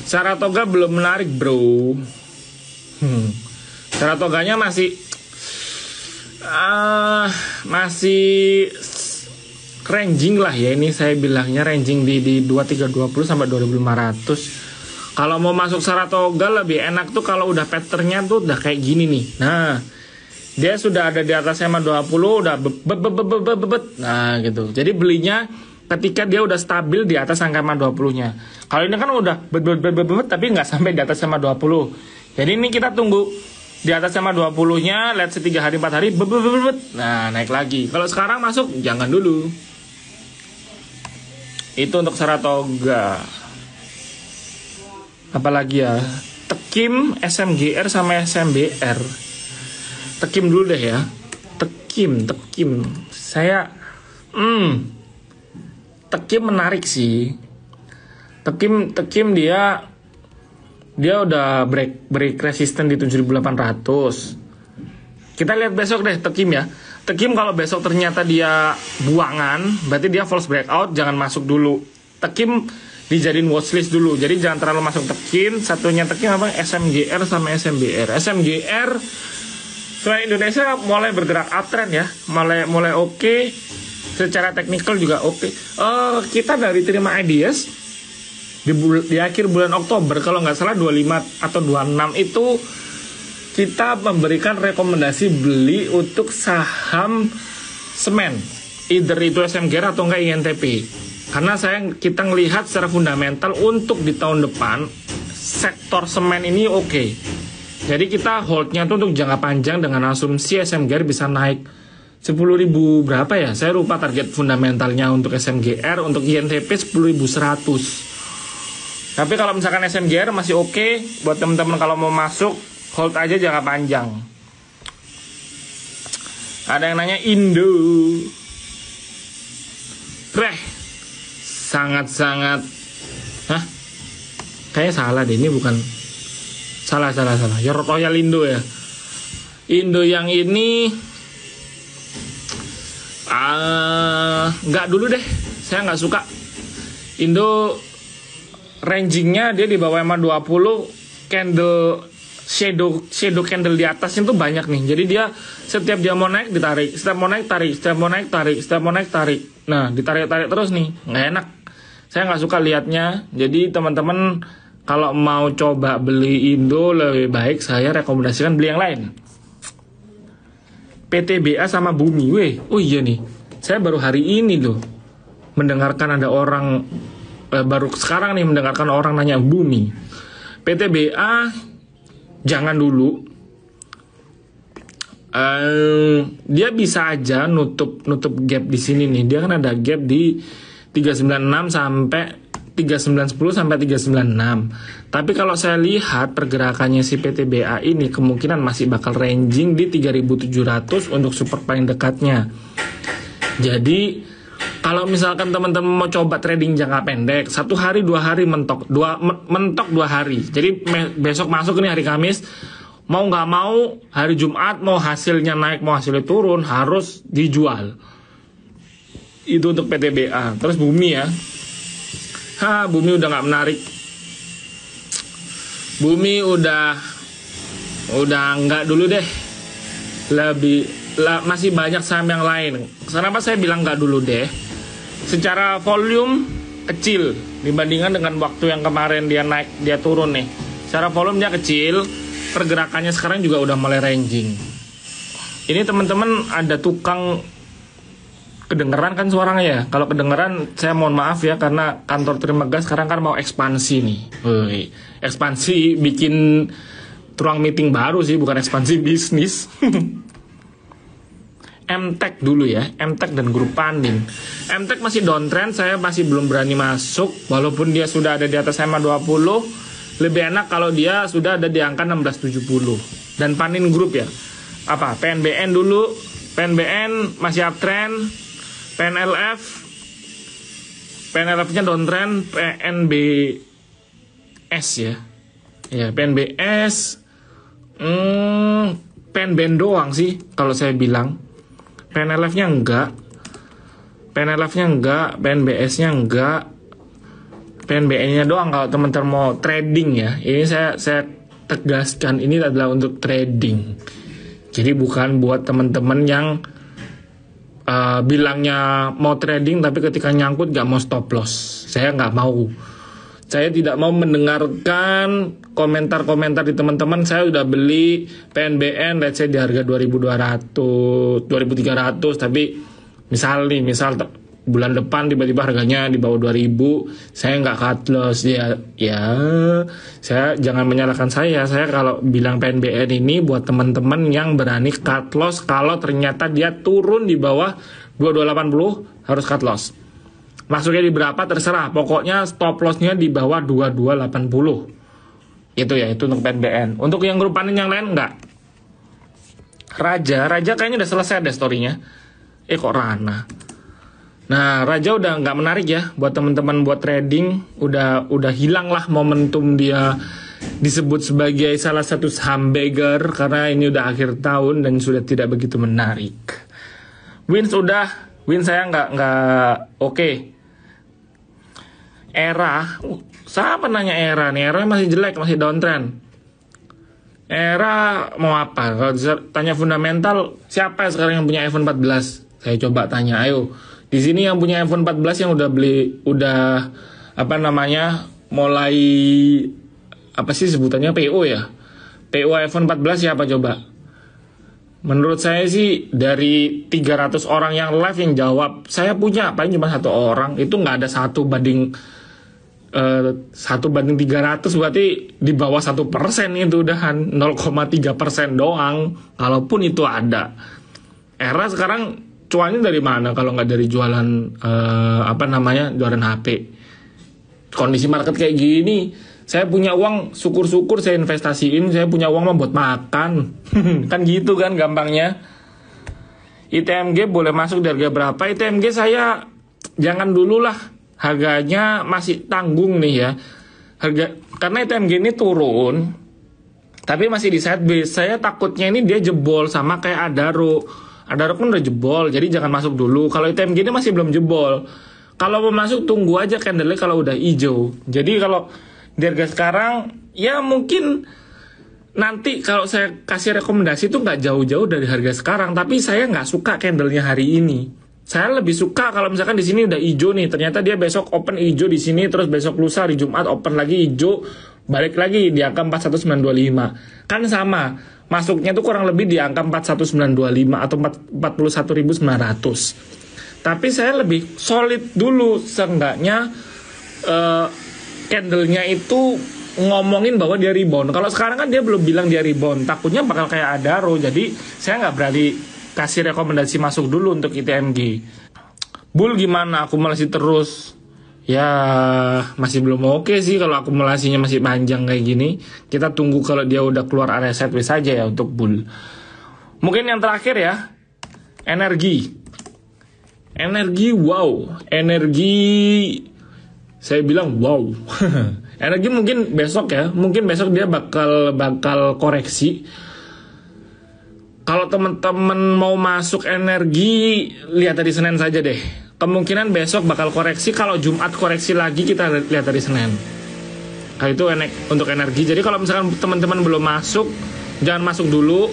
Saratoga belum menarik bro. Saratoganya masih ranging lah ya, ini saya bilangnya ranging di 2320 sampai 2500. Kalau mau masuk Saratoga lebih enak tuh kalau udah patternnya tuh udah kayak gini nih. Nah, dia sudah ada di atas EMA 20 udah nah gitu. Jadi belinya ketika dia udah stabil di atas angka EMA 20-nya. Kalau ini kan udah tapi nggak sampai di atas EMA 20. Jadi ini kita tunggu di atas EMA 20-nya, lihat 3 hari 4 hari nah naik lagi. Kalau sekarang masuk jangan dulu. Itu untuk Saratoga. Apalagi ya, Tekim, SMGR sama SMBR. Tekim dulu deh ya. Tekim. Saya Tekim menarik sih. Tekim dia udah break resisten di 7.800. Kita lihat besok deh Tekim ya. Tekim kalau besok ternyata dia buangan, berarti dia false breakout, jangan masuk dulu. Tekim dijadiin watchlist dulu. Jadi jangan terlalu masuk Tekim. Satunya Tekim apa? SMGR sama SMBR. SMGR selain Indonesia mulai bergerak uptrend ya. Mulai oke. Secara teknikal juga oke. Kita dari terima ideas di akhir bulan Oktober kalau nggak salah 25 atau 26 itu kita memberikan rekomendasi beli untuk saham semen, either itu SMGR atau enggak INTP. Karena kita ngelihat secara fundamental untuk di tahun depan sektor semen ini oke. Jadi kita holdnya tuh untuk jangka panjang dengan asumsi SMGR bisa naik 10.000 berapa ya? Saya lupa target fundamentalnya untuk SMGR, untuk INTP 10.100. Tapi kalau misalkan SMGR masih oke, buat teman-teman kalau mau masuk hold aja jangka panjang. Ada yang nanya Indo. Sangat-sangat. Hah? Kayaknya salah deh, ini bukan. Salah. Ya Royal Indo ya. Indo yang ini nggak dulu deh. Saya nggak suka. Indo rangingnya dia di bawah EMA 20, candle shadow candle di atas itu banyak nih. Jadi dia setiap dia mau naik ditarik, setiap mau naik tarik, setiap mau naik tarik, setiap mau naik tarik. Nah, ditarik-tarik terus nih, nggak enak. Saya nggak suka liatnya. Jadi teman-teman kalau mau coba beli Indo lebih baik saya rekomendasikan beli yang lain. PTBA sama Bumi. Oh iya nih. Saya baru hari ini loh mendengarkan ada orang baru sekarang nih mendengarkan orang nanya Bumi. PTBA jangan dulu. Dia bisa aja nutup gap di sini nih. Dia kan ada gap di 396 sampai 3910 sampai 396. Tapi kalau saya lihat pergerakannya si PTBA ini kemungkinan masih bakal ranging di 3700 untuk support paling dekatnya. Jadi kalau misalkan teman-teman mau coba trading jangka pendek, 1 hari 2 hari mentok 2 hari. Jadi besok masuk ini hari Kamis, mau nggak mau hari Jumat mau hasilnya naik mau hasilnya turun harus dijual. Itu untuk PTBA. Terus Bumi ya. Bumi udah nggak menarik. Bumi udah nggak dulu deh. Lebih masih banyak saham yang lain. Kenapa saya bilang nggak dulu deh? Secara volume kecil dibandingkan dengan waktu yang kemarin dia naik, dia turun nih. Secara volume dia kecil, pergerakannya sekarang juga udah mulai ranging. Ini teman-teman ada tukang, kedengeran kan suaranya ya? Kalau kedengeran saya mohon maaf ya, karena kantor Terima Gas sekarang kan mau ekspansi nih. Ekspansi bikin ruang meeting baru sih, bukan ekspansi bisnis. MTech dulu ya, MTech dan grup Pandin. MTech masih downtrend, saya masih belum berani masuk, walaupun dia sudah ada di atas EMA 20, lebih enak kalau dia sudah ada di angka 1670. Dan Pandin Group ya, apa, PNBN dulu, PNBN masih uptrend, PNLF-nya downtrend, PNBS ya, PNBS, PNBN doang sih kalau saya bilang. PNLF-nya enggak, PNBS-nya enggak, PNBN-nya doang kalau teman-teman mau trading ya. Ini saya tegaskan, ini adalah untuk trading. Jadi bukan buat teman-teman yang bilangnya mau trading tapi ketika nyangkut gak mau stop loss. Saya nggak mau. Saya tidak mau mendengarkan komentar-komentar di teman-teman. Saya udah beli PNBN let's say di harga 2.200, 2.300, tapi misal bulan depan tiba-tiba harganya di bawah 2.000, saya nggak cut loss ya. Saya jangan menyalahkan saya kalau bilang PNBN ini buat teman-teman yang berani cut loss kalau ternyata dia turun di bawah 2280 harus cut loss. Masuknya di berapa terserah, pokoknya stop lossnya di bawah 2280. Itu ya, itu untuk PNBN. Untuk yang grup Pandin yang lain enggak. Raja kayaknya udah selesai deh story-nya. Kok Rana. Nah, Raja udah nggak menarik ya buat teman-teman buat trading. Udah hilang lah momentum dia disebut sebagai salah satu saham beggar karena ini udah akhir tahun dan sudah tidak begitu menarik. Win saya nggak oke. Era, siapa nanya Era nih? Era masih jelek, masih downtrend. Era mau apa? Kalau tanya fundamental, siapa sekarang yang punya iPhone 14? Saya coba tanya, ayo. Di sini yang punya iPhone 14 yang mulai apa sih sebutannya, PO ya? PO iPhone 14 siapa coba? Menurut saya sih dari 300 orang yang live yang jawab, saya punya, paling cuma 1 orang. Itu nggak ada 1 banding 300, berarti di bawah 1% itu udahan, 0,3% doang. Kalaupun itu ada. Era sekarang cuannya dari mana kalau nggak dari jualan jualan HP. Kondisi market kayak gini, saya punya uang, syukur-syukur saya investasiin, saya punya uang buat makan. Kan gitu kan gampangnya. ITMG boleh masuk di harga berapa? ITMG saya jangan dulu lah, harganya masih tanggung nih ya. Karena ITMG ini turun, tapi masih di side base. Saya takutnya ini dia jebol sama kayak Adaro. Adaro kan udah jebol, jadi jangan masuk dulu. Kalau ITMG ini masih belum jebol. Kalau mau masuk tunggu aja candle-nya kalau udah hijau. Jadi kalau di harga sekarang, ya mungkin nanti kalau saya kasih rekomendasi itu nggak jauh-jauh dari harga sekarang. Tapi saya nggak suka candle-nya hari ini. Saya lebih suka kalau misalkan di sini udah hijau nih, ternyata dia besok open hijau di sini, terus besok lusa di Jumat open lagi hijau, balik lagi di angka 41925. Kan sama, masuknya tuh kurang lebih di angka 41925 atau 41900. Tapi saya lebih solid dulu, seenggaknya candle-nya itu ngomongin bahwa dia rebound. Kalau sekarang kan dia belum bilang dia rebound, takutnya bakal kayak Adaro. Jadi saya nggak berani kasih rekomendasi masuk dulu untuk ITMG. Bull gimana? Akumulasi terus? Ya masih belum oke sih kalau akumulasinya masih panjang kayak gini. Kita tunggu kalau dia udah keluar area sideways saja ya untuk bull. Mungkin yang terakhir ya, energi wow. Energi saya bilang wow. Energi mungkin besok ya, mungkin besok dia bakal koreksi. Kalau teman-teman mau masuk energi, lihat dari Senin saja deh. Kemungkinan besok bakal koreksi. Kalau Jumat koreksi lagi, kita lihat dari Senin. Nah, itu untuk energi. Jadi kalau misalkan teman-teman belum masuk, jangan masuk dulu.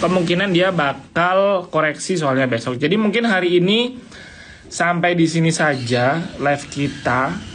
kemungkinan dia bakal koreksi soalnya besok. Jadi mungkin hari ini sampai di sini saja live kita.